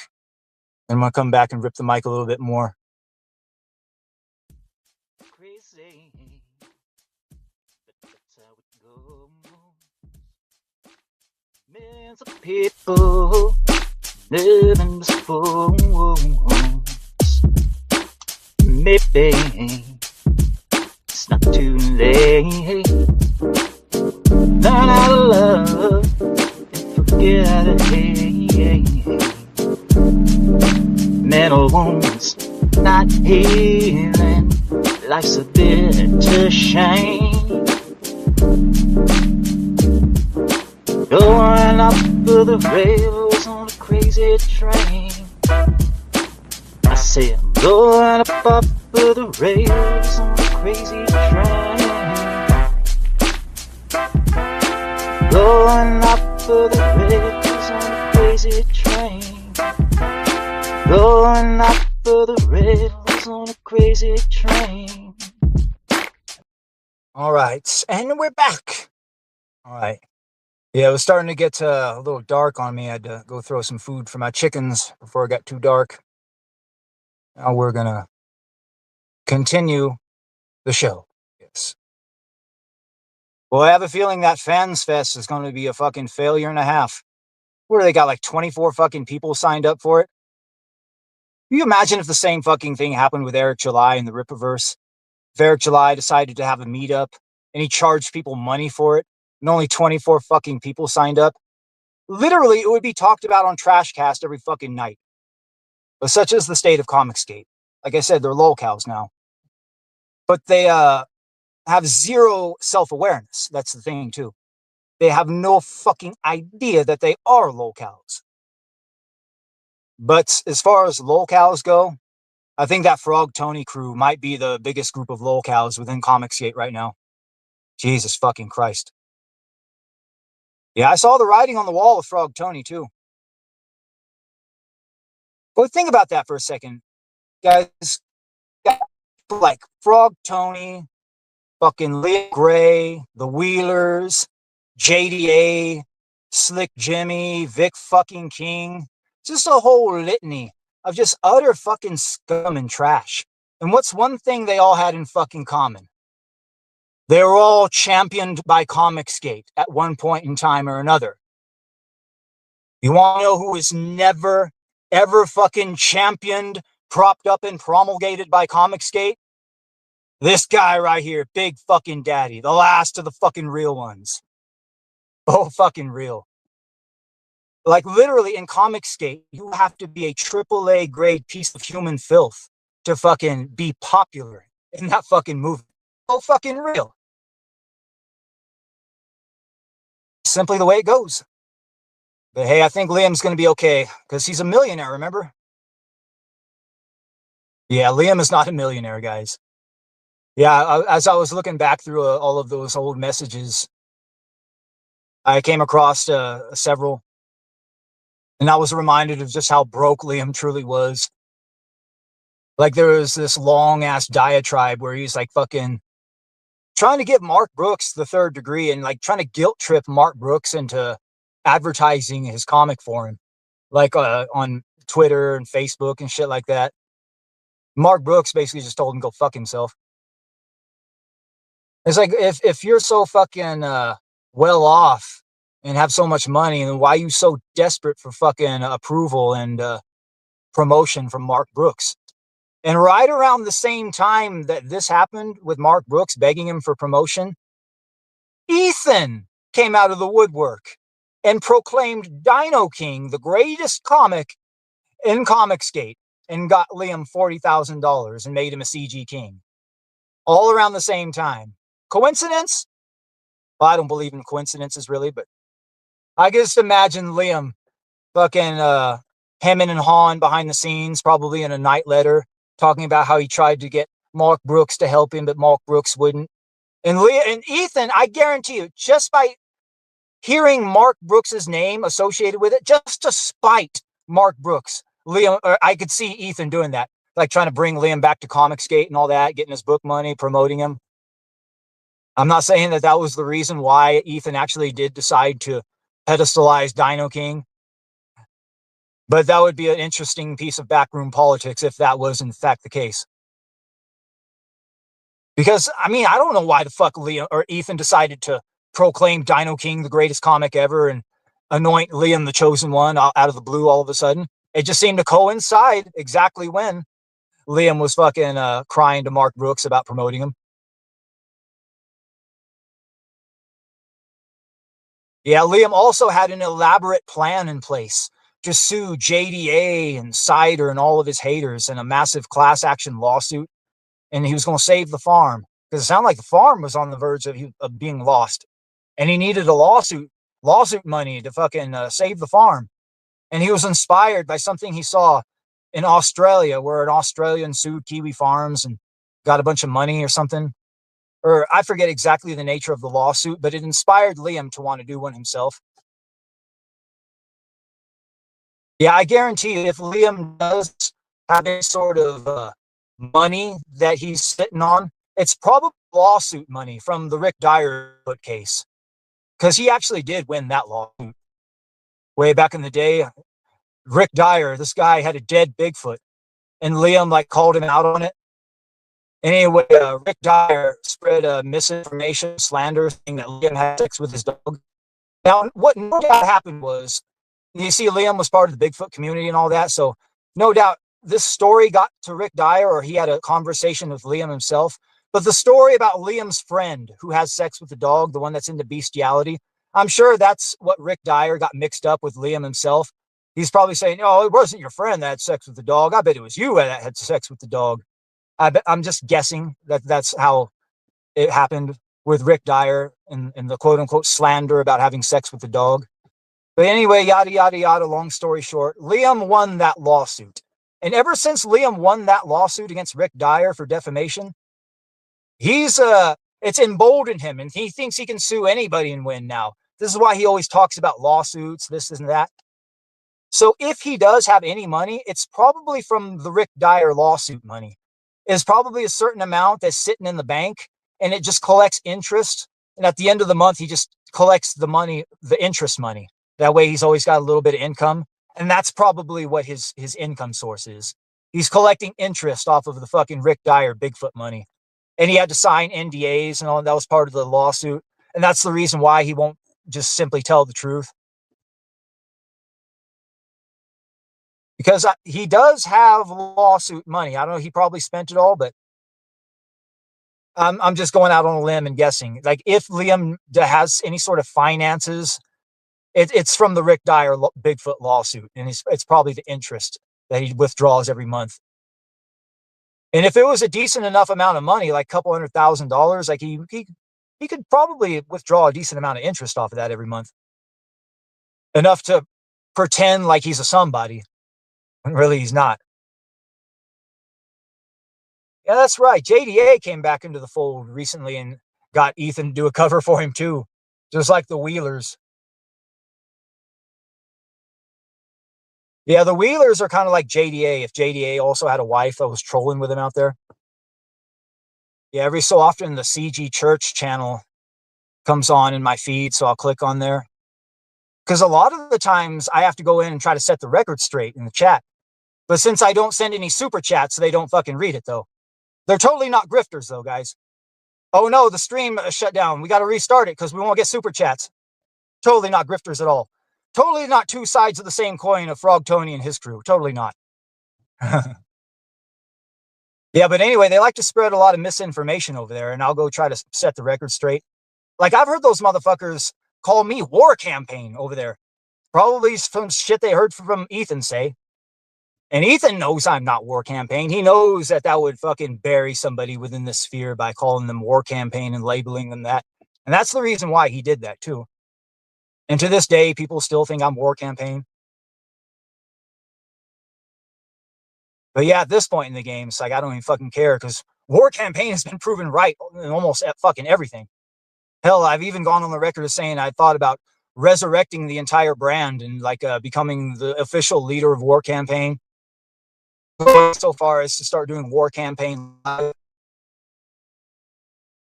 Then I'm going to come back and rip the mic a little bit more. Crazy. But that's how it goes. Millions of people living the spoons. Maybe it's not too late. Learn how to love and forget how to hate. Mental wounds not healing. Life's a bitter shame. Going off of the rails on a crazy train. I say I'm going up off of the rails on a crazy train. Going off of the rails on a crazy train. Going off of the rails on a crazy train. All right, and we're back. All right. Yeah, it was starting to get a little dark on me. I had to go throw some food for my chickens before it got too dark. Now we're going to continue the show. Yes. Well, I have a feeling that Fans Fest is going to be a fucking failure and a half. Where they got like 24 fucking people signed up for it? Can you imagine if the same fucking thing happened with Eric July in the Rippaverse? If Eric July decided to have a meetup and he charged people money for it and only 24 fucking people signed up? Literally, it would be talked about on Trashcast every fucking night. But such is the state of Comicsgate. Like I said, they're lolcows now. But they have zero self-awareness. That's the thing, too. They have no fucking idea that they are lolcows. But as far as lolcows go, I think that Frog Tony crew might be the biggest group of lolcows within Comicsgate right now. Jesus fucking Christ. Yeah, I saw the writing on the wall with Frog Tony, too. But think about that for a second. Guys, like Frog Tony, fucking Leah Gray, the Wheelers, JDA, Slick Jimmy, Vic fucking King. Just a whole litany of just utter fucking scum and trash. And what's one thing they all had in fucking common? They were all championed by Comicsgate at one point in time or another. You want to know who was never, ever fucking championed, propped up, and promulgated by Comicsgate? This guy right here, Big fucking Daddy, the last of the fucking real ones. Oh, fucking real. Like literally in Comicsgate, you have to be a AAA grade piece of human filth to fucking be popular in that fucking movie. Oh, fucking real. Simply the way it goes. But hey, I think Liam's going to be okay because he's a millionaire, remember? Yeah, Liam is not a millionaire, guys. Yeah, as I was looking back through all of those old messages, I came across several, and I was reminded of just how broke Liam truly was. Like, there was this long ass diatribe where he's like fucking trying to give Mark Brooks the third degree and like trying to guilt trip Mark Brooks into advertising his comic for him, like on Twitter and Facebook and shit like that. Mark Brooks basically just told him go fuck himself. It's like, if you're so fucking well off and have so much money, then why are you so desperate for fucking approval and promotion from Mark Brooks? And right around the same time that this happened with Mark Brooks begging him for promotion, Ethan came out of the woodwork and proclaimed Dino King the greatest comic in Comicsgate and got Liam $40,000 and made him a CG king. All around the same time. Coincidence? Well, I don't believe in coincidences really, but I can just imagine Liam fucking hemming and hawing behind the scenes, probably in a night letter, talking about how he tried to get Mark Brooks to help him, but Mark Brooks wouldn't. And Ethan, I guarantee you, just by hearing Mark Brooks's name associated with it, just to spite Mark Brooks, Liam, I could see Ethan doing that, like trying to bring Liam back to Comicsgate and all that, getting his book money, promoting him. I'm not saying that that was the reason why Ethan actually did decide to pedestalize Dino King, but that would be an interesting piece of backroom politics if that was in fact the case. Because, I mean, I don't know why the fuck Liam or Ethan decided to proclaim Dino King the greatest comic ever and anoint Liam the chosen one out of the blue all of a sudden. It just seemed to coincide exactly when Liam was fucking crying to Mark Brooks about promoting him. Yeah, Liam also had an elaborate plan in place to sue JDA and Cider and all of his haters in a massive class action lawsuit. And he was going to save the farm because it sounded like the farm was on the verge of being lost. And he needed a lawsuit money to fucking save the farm. And he was inspired by something he saw in Australia, where an Australian sued Kiwi Farms and got a bunch of money or something. Or I forget exactly the nature of the lawsuit, but it inspired Liam to want to do one himself. Yeah, I guarantee you, if Liam does have any sort of money that he's sitting on, it's probably lawsuit money from the Rick Dyer case. Because he actually did win that lawsuit. Way back in the day, Rick Dyer, this guy had a dead Bigfoot, and Liam like called him out on it. Anyway, Rick Dyer spread misinformation, slander, saying that Liam had sex with his dog. Now, what no doubt happened was, you see, Liam was part of the Bigfoot community and all that, so no doubt this story got to Rick Dyer, or he had a conversation with Liam himself. But the story about Liam's friend who has sex with the dog, the one that's into bestiality, I'm sure that's what Rick Dyer got mixed up with Liam himself. He's probably saying, oh, it wasn't your friend that had sex with the dog. I bet it was you that had sex with the dog. I'm just guessing that that's how it happened with Rick Dyer and the quote unquote slander about having sex with the dog. But anyway, yada, yada, yada, long story short, Liam won that lawsuit. And ever since Liam won that lawsuit against Rick Dyer for defamation, it's emboldened him, and he thinks he can sue anybody and win now. This is why he always talks about lawsuits, this and that. So if he does have any money, it's probably from the Rick Dyer lawsuit money. It's probably a certain amount that's sitting in the bank, and it just collects interest. And at the end of the month, he just collects the money, the interest money. That way he's always got a little bit of income. And that's probably what his income source is. He's collecting interest off of the fucking Rick Dyer Bigfoot money. And he had to sign NDAs and all that was part of the lawsuit. And that's the reason why he won't just simply tell the truth. Because he does have lawsuit money. I don't know, he probably spent it all, but I'm just going out on a limb and guessing. Like, if Liam has any sort of finances, it's from the Rick Dyer Bigfoot lawsuit. And it's probably the interest that he withdraws every month. And if it was a decent enough amount of money, like a couple $100,000, like he could probably withdraw a decent amount of interest off of that every month. Enough to pretend like he's a somebody. When really he's not. Yeah, that's right. JDA came back into the fold recently and got Ethan to do a cover for him too. Just like the Wheelers. Yeah, the Wheelers are kind of like JDA. If JDA also had a wife that was trolling with him out there. Yeah, every so often the CG Church channel comes on in my feed, so I'll click on there. Because a lot of the times I have to go in and try to set the record straight in the chat. But since I don't send any super chats, they don't fucking read it, though. They're totally not grifters, though, guys. Oh, no, the stream shut down. We got to restart it because we won't get super chats. Totally not grifters at all. Totally not two sides of the same coin of Frog Tony and his crew. Totally not. Yeah, but anyway, they like to spread a lot of misinformation over there, and I'll go try to set the record straight. Like, I've heard those motherfuckers call me War Campaign over there. Probably some shit they heard from Ethan say. And Ethan knows I'm not War Campaign. He knows that that would fucking bury somebody within the sphere by calling them War Campaign and labeling them that. And that's the reason why he did that, too. And to this day, people still think I'm War Campaign. But yeah, at this point in the game, it's like, I don't even fucking care because War Campaign has been proven right in almost fucking everything. Hell, I've even gone on the record as saying I thought about resurrecting the entire brand and like becoming the official leader of War Campaign. So far as to start doing War Campaign live.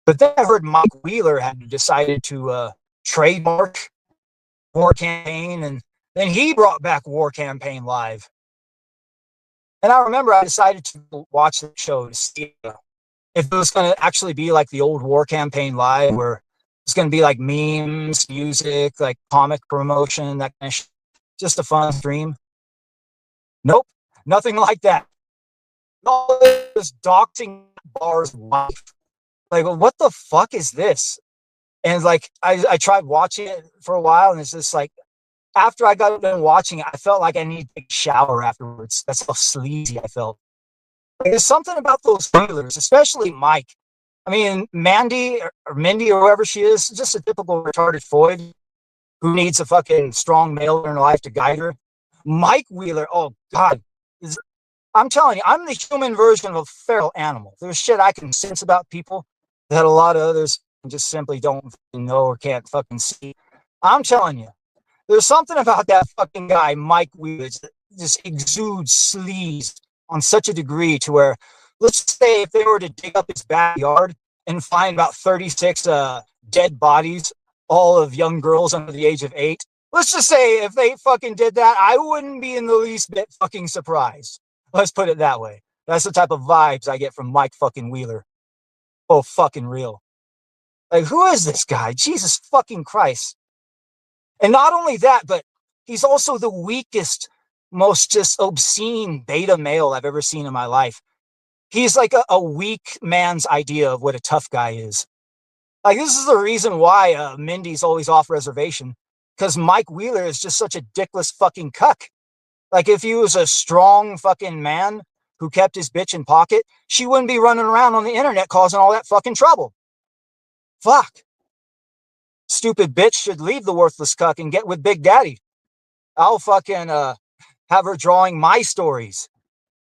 But then I heard Mike Wheeler had decided to trademark War Campaign, and then he brought back War Campaign live. And I remember I decided to watch the show to see if it was going to actually be like the old War Campaign live, where it's going to be like memes, music, like comic promotion, that kind of shit. Just a fun stream. Nope, nothing like that. All this doxing Bar's wife. Like, what the fuck is this? And like, I tried watching it for a while, and it's just like, after I got done watching it, I felt like I needed to take a shower afterwards. That's how sleazy I felt. Like, there's something about those Wheelers, especially Mike. I mean, Mandy or Mindy or whoever she is, just a typical retarded Floyd who needs a fucking strong male in her life to guide her. Mike Wheeler, oh God. I'm telling you, I'm the human version of a feral animal. There's shit I can sense about people that a lot of others just simply don't know or can't fucking see. I'm telling you, there's something about that fucking guy, Mike Wheeler, that just exudes sleaze on such a degree to where, let's say if they were to dig up his backyard and find about 36 dead bodies, all of young girls under the age of 8, let's just say if they fucking did that, I wouldn't be in the least bit fucking surprised. Let's put it that way. That's the type of vibes I get from Mike fucking Wheeler. Oh, fucking real. Like, who is this guy? Jesus fucking Christ. And not only that, but he's also the weakest, most just obscene beta male I've ever seen in my life. He's like a weak man's idea of what a tough guy is. Like, this is the reason why Mindy's always off reservation. Because Mike Wheeler is just such a dickless fucking cuck. Like, if he was a strong fucking man who kept his bitch in pocket, she wouldn't be running around on the internet causing all that fucking trouble. Fuck. Stupid bitch should leave the worthless cuck and get with Big Daddy. I'll fucking have her drawing my stories.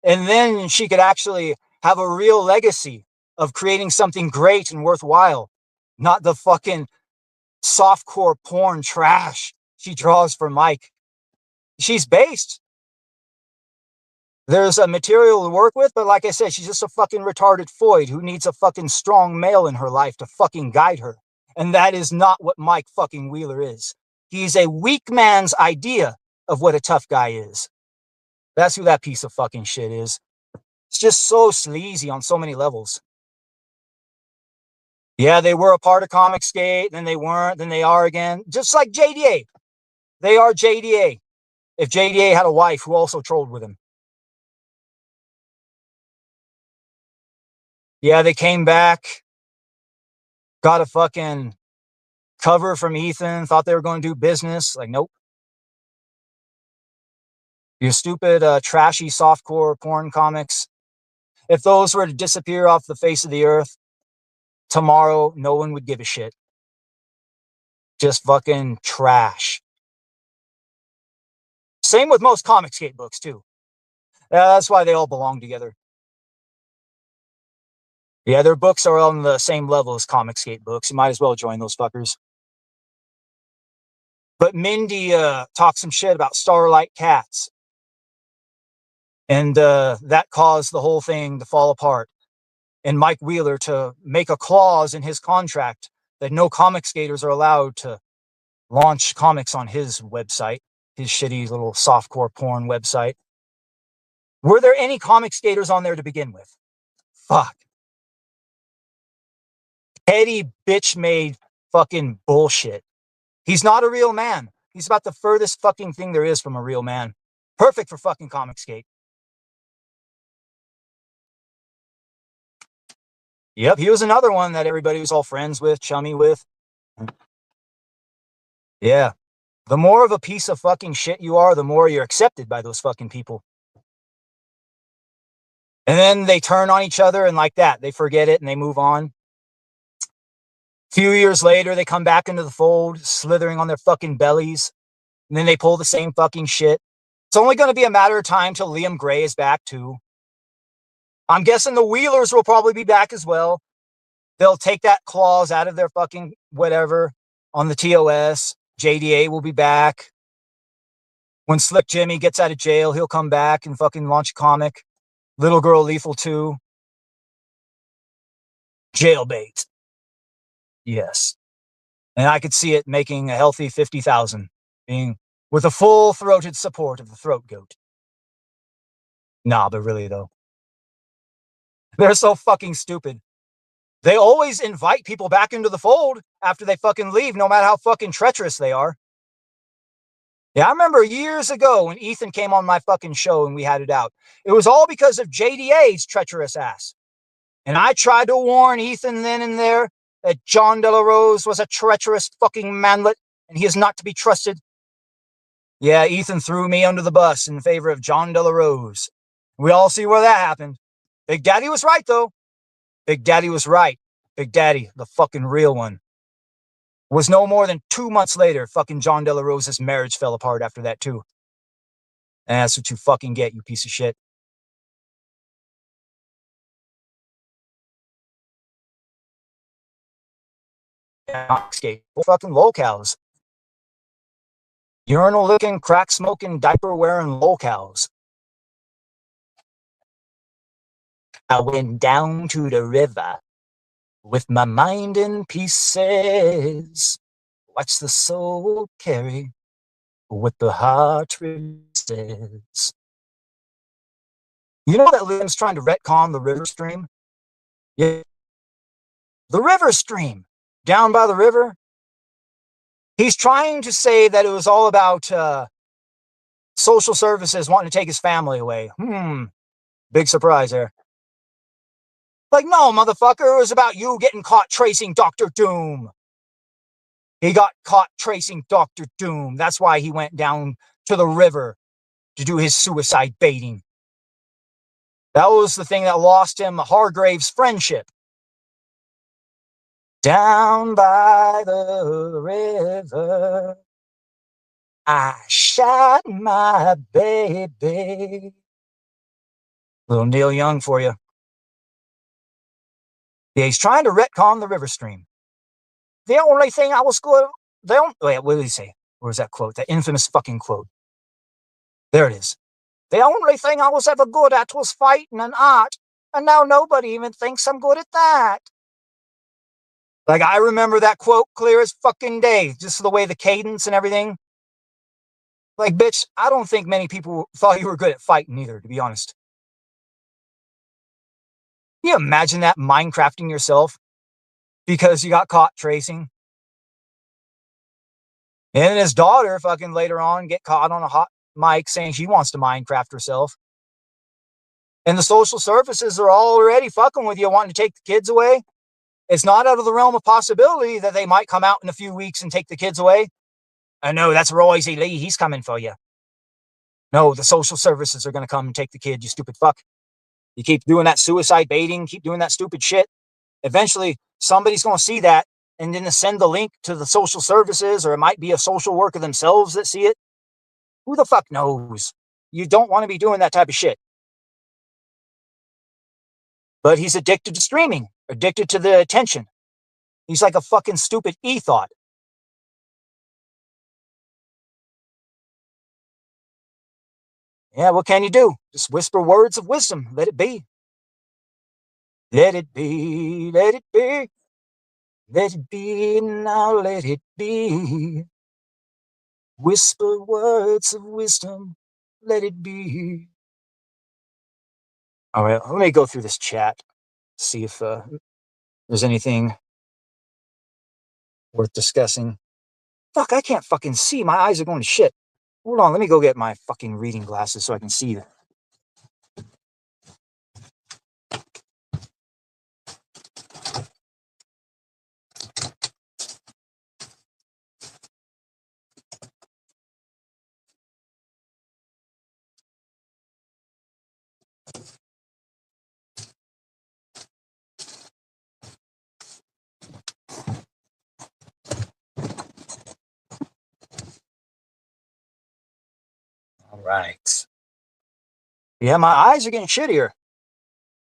And then she could actually have a real legacy of creating something great and worthwhile. Not the fucking softcore porn trash she draws for Mike. She's based. There's a material to work with, but like I said, she's just a fucking retarded Floyd who needs a fucking strong male in her life to fucking guide her. And that is not what Mike fucking Wheeler is. He's a weak man's idea of what a tough guy is. That's who that piece of fucking shit is. It's just so sleazy on so many levels. Yeah, they were a part of Comicsgate, then they weren't, then they are again. Just like JDA. They are JDA. If JDA had a wife who also trolled with him. Yeah, they came back, got a fucking cover from Ethan, thought they were going to do business. Like, nope. Your stupid, trashy, softcore porn comics. If those were to disappear off the face of the earth tomorrow, no one would give a shit. Just fucking trash. Same with most Comicsgate books, too. That's why they all belong together. Yeah, their books are on the same level as Comicsgate books. You might as well join those fuckers. But Mindy talks some shit about Starlight Cats. And that caused the whole thing to fall apart. And Mike Wheeler to make a clause in his contract that no Comicsgaters are allowed to launch comics on his website, his shitty little softcore porn website. Were there any Comicsgaters on there to begin with? Fuck. Petty bitch made fucking bullshit. He's not a real man. He's about the furthest fucking thing there is from a real man. Perfect for fucking Comicsgate. Yep, he was another one that everybody was all friends with, chummy with. Yeah. The more of a piece of fucking shit you are, the more you're accepted by those fucking people. And then they turn on each other and like that, they forget it and they move on. A few years later, they come back into the fold, slithering on their fucking bellies. And then they pull the same fucking shit. It's only going to be a matter of time till Liam Gray is back too. I'm guessing the Wheelers will probably be back as well. They'll take that clause out of their fucking whatever on the TOS. JDA will be back. When Slick Jimmy gets out of jail, he'll come back and fucking launch a comic. Little Girl Lethal 2. Jailbait. Yes. And I could see it making a healthy 50,000, being with a full-throated support of the Throat Goat. Nah, but really though. They're so fucking stupid. They always invite people back into the fold after they fucking leave, no matter how fucking treacherous they are. Yeah, I remember years ago when Ethan came on my fucking show and we had it out. It was all because of JDA's treacherous ass. And I tried to warn Ethan then and there that John De La Rose was a treacherous fucking manlet and he is not to be trusted. Yeah, Ethan threw me under the bus in favor of John De La Rose. We all see where that happened. Big Daddy was right, though. Big Daddy was right. Big Daddy, the fucking real one. Was no more than 2 months later, fucking John De La Rose's marriage fell apart after that, too. And that's what you fucking get, you piece of shit. Comicsgate. Fucking lolcows. Urinal-licking, crack-smoking, diaper-wearing lolcows. I went down to the river with my mind in pieces. Watch the soul carry what the heart releases. You know that Liam's trying to retcon the river stream? Yeah. The river stream, down by the river. He's trying to say that it was all about social services wanting to take his family away. Big surprise there. Like, no, motherfucker, it was about you getting caught tracing Dr. Doom. He got caught tracing Dr. Doom. That's why he went down to the river to do his suicide baiting. That was the thing that lost him Hargrave's friendship. Down by the river, I shot my baby. Little Neil Young for you. Yeah, he's trying to retcon the river stream. The only thing I was good... Wait, what did he say? Where's that quote? That infamous fucking quote. There it is. The only thing I was ever good at was fighting and art, and now nobody even thinks I'm good at that. Like, I remember that quote clear as fucking day, just the way the cadence and everything. Like, bitch, I don't think many people thought you were good at fighting either, to be honest. Can you imagine that, Minecrafting yourself because you got caught tracing? And then his daughter fucking later on get caught on a hot mic saying she wants to Minecraft herself. And the social services are already fucking with you, wanting to take the kids away. It's not out of the realm of possibility that they might come out in a few weeks and take the kids away. No, that's Royce Lee. He's coming for you. No, the social services are going to come and take the kid, you stupid fuck. You keep doing that suicide baiting, keep doing that stupid shit. Eventually, somebody's going to see that and then send the link to the social services, or it might be a social worker themselves that see it. Who the fuck knows? You don't want to be doing that type of shit. But he's addicted to streaming, addicted to the attention. He's like a fucking stupid e-thought. Yeah, what can you do? Just whisper words of wisdom. Let it be. Let it be, let it be. Let it be, now let it be. Whisper words of wisdom. Let it be. All right, let me go through this chat. See if there's anything worth discussing. Fuck, I can't fucking see. My eyes are going to shit. Hold on, let me go get my fucking reading glasses so I can see. All right. Yeah, my eyes are getting shittier.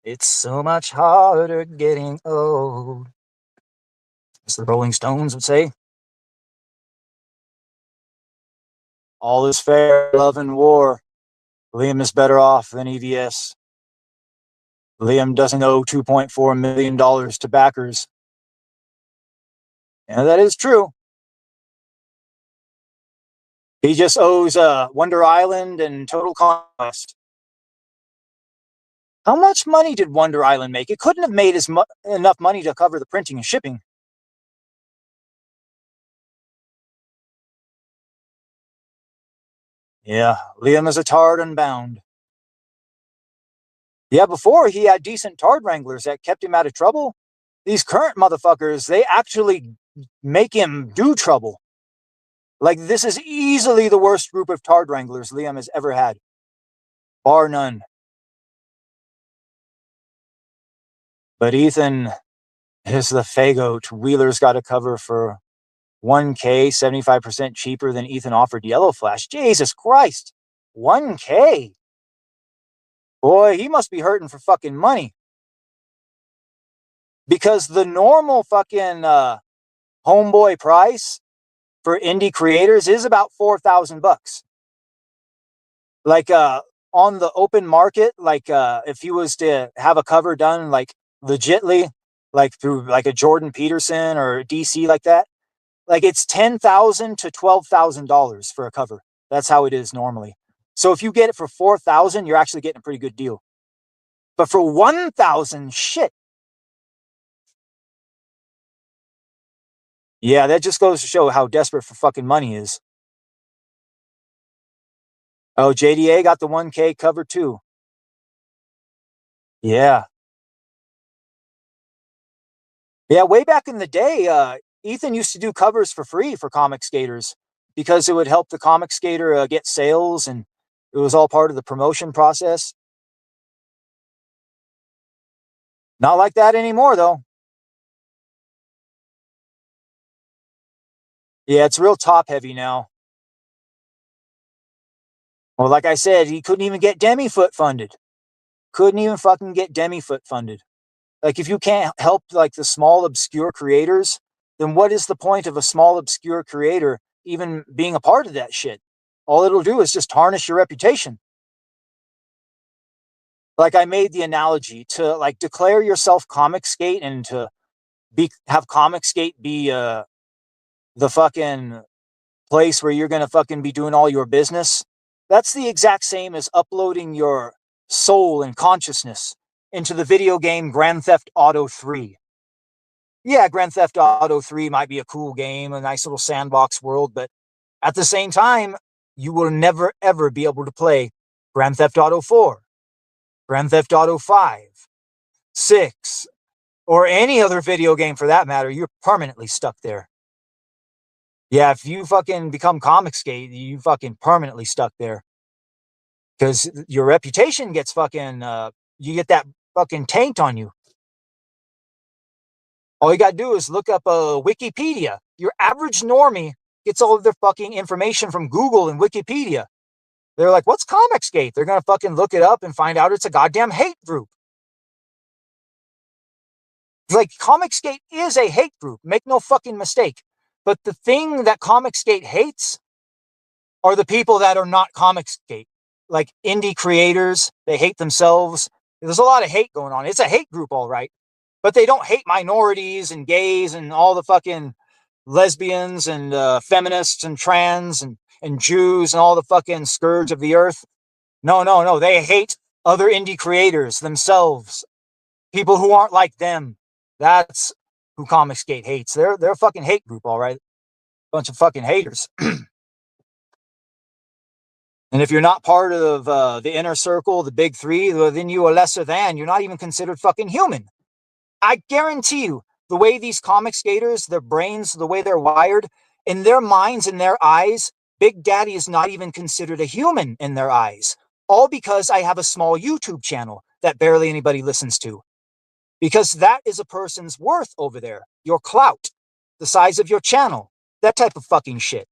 It's so much harder getting old, as the Rolling Stones would say. All is fair, love and war. Liam is better off than EVS. Liam doesn't owe $2.4 million to backers. And that is true. He just owes Wonder Island and Total Conquest. How much money did Wonder Island make? It couldn't have made enough money to cover the printing and shipping. Yeah, Liam is a tard unbound. Yeah, before he had decent tard wranglers that kept him out of trouble. These current motherfuckers, they actually make him do trouble. Like, this is easily the worst group of tard wranglers Liam has ever had. Bar none. But Ethan is the fagoat Wheeler's got to cover for $1K, 75% cheaper than Ethan offered Yellow Flash. Jesus Christ. $1K? Boy, he must be hurting for fucking money. Because the normal fucking homeboy price for indie creators is about $4,000. Like on the open market, like if he was to have a cover done like legitly, like through like a Jordan Peterson or DC like that, like it's $10,000 to $12,000 for a cover. That's how it is normally. So if you get it for $4,000, you're actually getting a pretty good deal. But for $1,000, shit. Yeah, that just goes to show how desperate for fucking money is. Oh, JDA got the 1K cover too. Yeah. Yeah, way back in the day, Ethan used to do covers for free for comic skaters because it would help the comic skater get sales, and it was all part of the promotion process. Not like that anymore, though. Yeah, it's real top heavy now. Well, like I said, he couldn't even get Demifoot funded. Couldn't even fucking get Demifoot funded. Like, if you can't help like the small obscure creators, then what is the point of a small obscure creator even being a part of that shit? All it'll do is just tarnish your reputation. Like, I made the analogy to like declare yourself Comicsgate and to have Comicsgate be the fucking place where you're gonna fucking be doing all your business. That's the exact same as uploading your soul and consciousness into the video game Grand Theft Auto 3. Yeah, Grand Theft Auto 3 might be a cool game, a nice little sandbox world, but at the same time, you will never ever be able to play Grand Theft Auto 4, Grand Theft Auto 5, 6, or any other video game for that matter. You're permanently stuck there. Yeah, if you fucking become Comicsgate, you fucking permanently stuck there. Because your reputation gets fucking, you get that fucking taint on you. All you gotta do is look up Wikipedia. Your average normie gets all of their fucking information from Google and Wikipedia. They're like, what's Comicsgate? They're gonna fucking look it up and find out it's a goddamn hate group. Like, Comicsgate is a hate group. Make no fucking mistake. But the thing that Comicsgate hates are the people that are not Comicsgate. like indie creators. They hate themselves. There's a lot of hate going on. It's a hate group, all right. But they don't hate minorities and gays and all the fucking lesbians and feminists and trans and Jews and all the fucking scourge of the earth. No. They hate other indie creators themselves. People who aren't like them. That's who Comicsgate hates. They're a fucking hate group, all right. Bunch of fucking haters. And if you're not part of the inner circle, the big three, then you are lesser than. You're not even considered fucking human. I guarantee you, the way these Comicsgaters, their brains, the way they're wired, in their minds, in their eyes, Big Daddy is not even considered a human in their eyes. All because I have a small YouTube channel that barely anybody listens to. Because that is a person's worth over there. Your clout, the size of your channel, that type of fucking shit.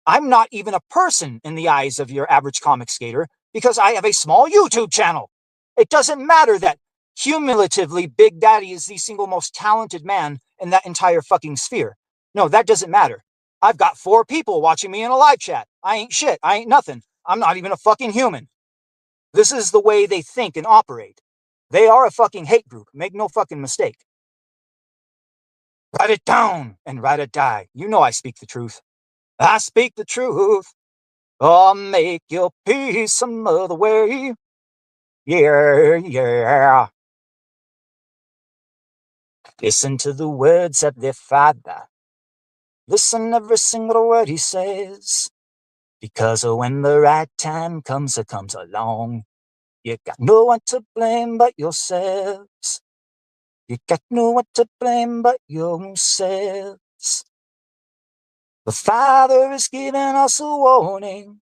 I'm not even a person in the eyes of your average Comicsgater because I have a small YouTube channel. It doesn't matter that cumulatively Big Daddy is the single most talented man in that entire fucking sphere. No, that doesn't matter. I've got 4 people watching me in a live chat. I ain't shit. I ain't nothing. I'm not even a fucking human. This is the way they think and operate. They are a fucking hate group. Make no fucking mistake. Write it down and write it die. You know I speak the truth. I speak the truth. I'll make your peace some other way. Yeah. Listen to the words of their father. Listen every single word he says. Because when the right time comes along, you got no one to blame but yourselves. You got no one to blame but yourselves. The Father is giving us a warning.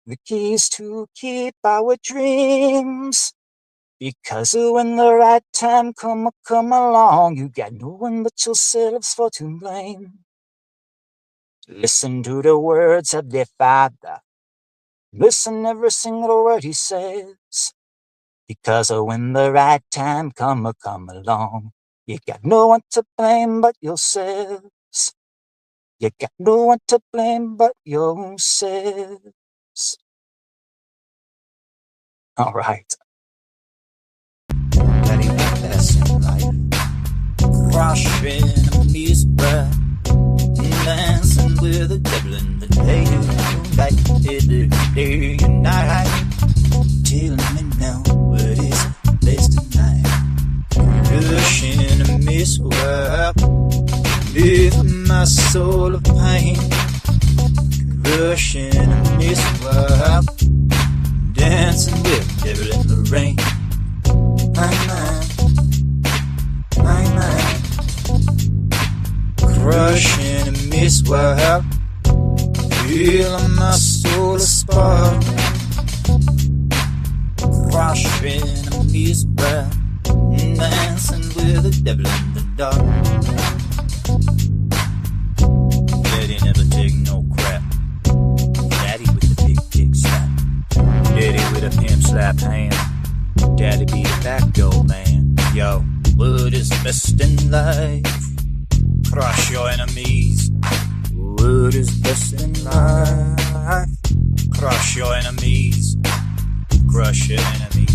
The keys to keep our dreams. Because when the right time come along, you got no one but yourselves for to blame. Listen to the words of their Father. Listen every single word he says. Because when the right time come along, you got no one to blame but yourselves. You got no one to blame but yourselves. All right. Daddy went best in life, crushing his breath, dancing with the devil in the day, like day and night. Tell me now what is best tonight. Crushing his world, leave my soul of pain. Crushing his world, dancing with the devil in the rain. My mind, crushing in this world, feeling my soul a spark, crushing in this world, dancing with the devil in the dark. Daddy never take no crap. Daddy with the big slap. Daddy with a pimp slap hand. Daddy be the back door man. Yo, what is best in life? Crush your enemies. What is best in life? Crush your enemies. Crush your enemies.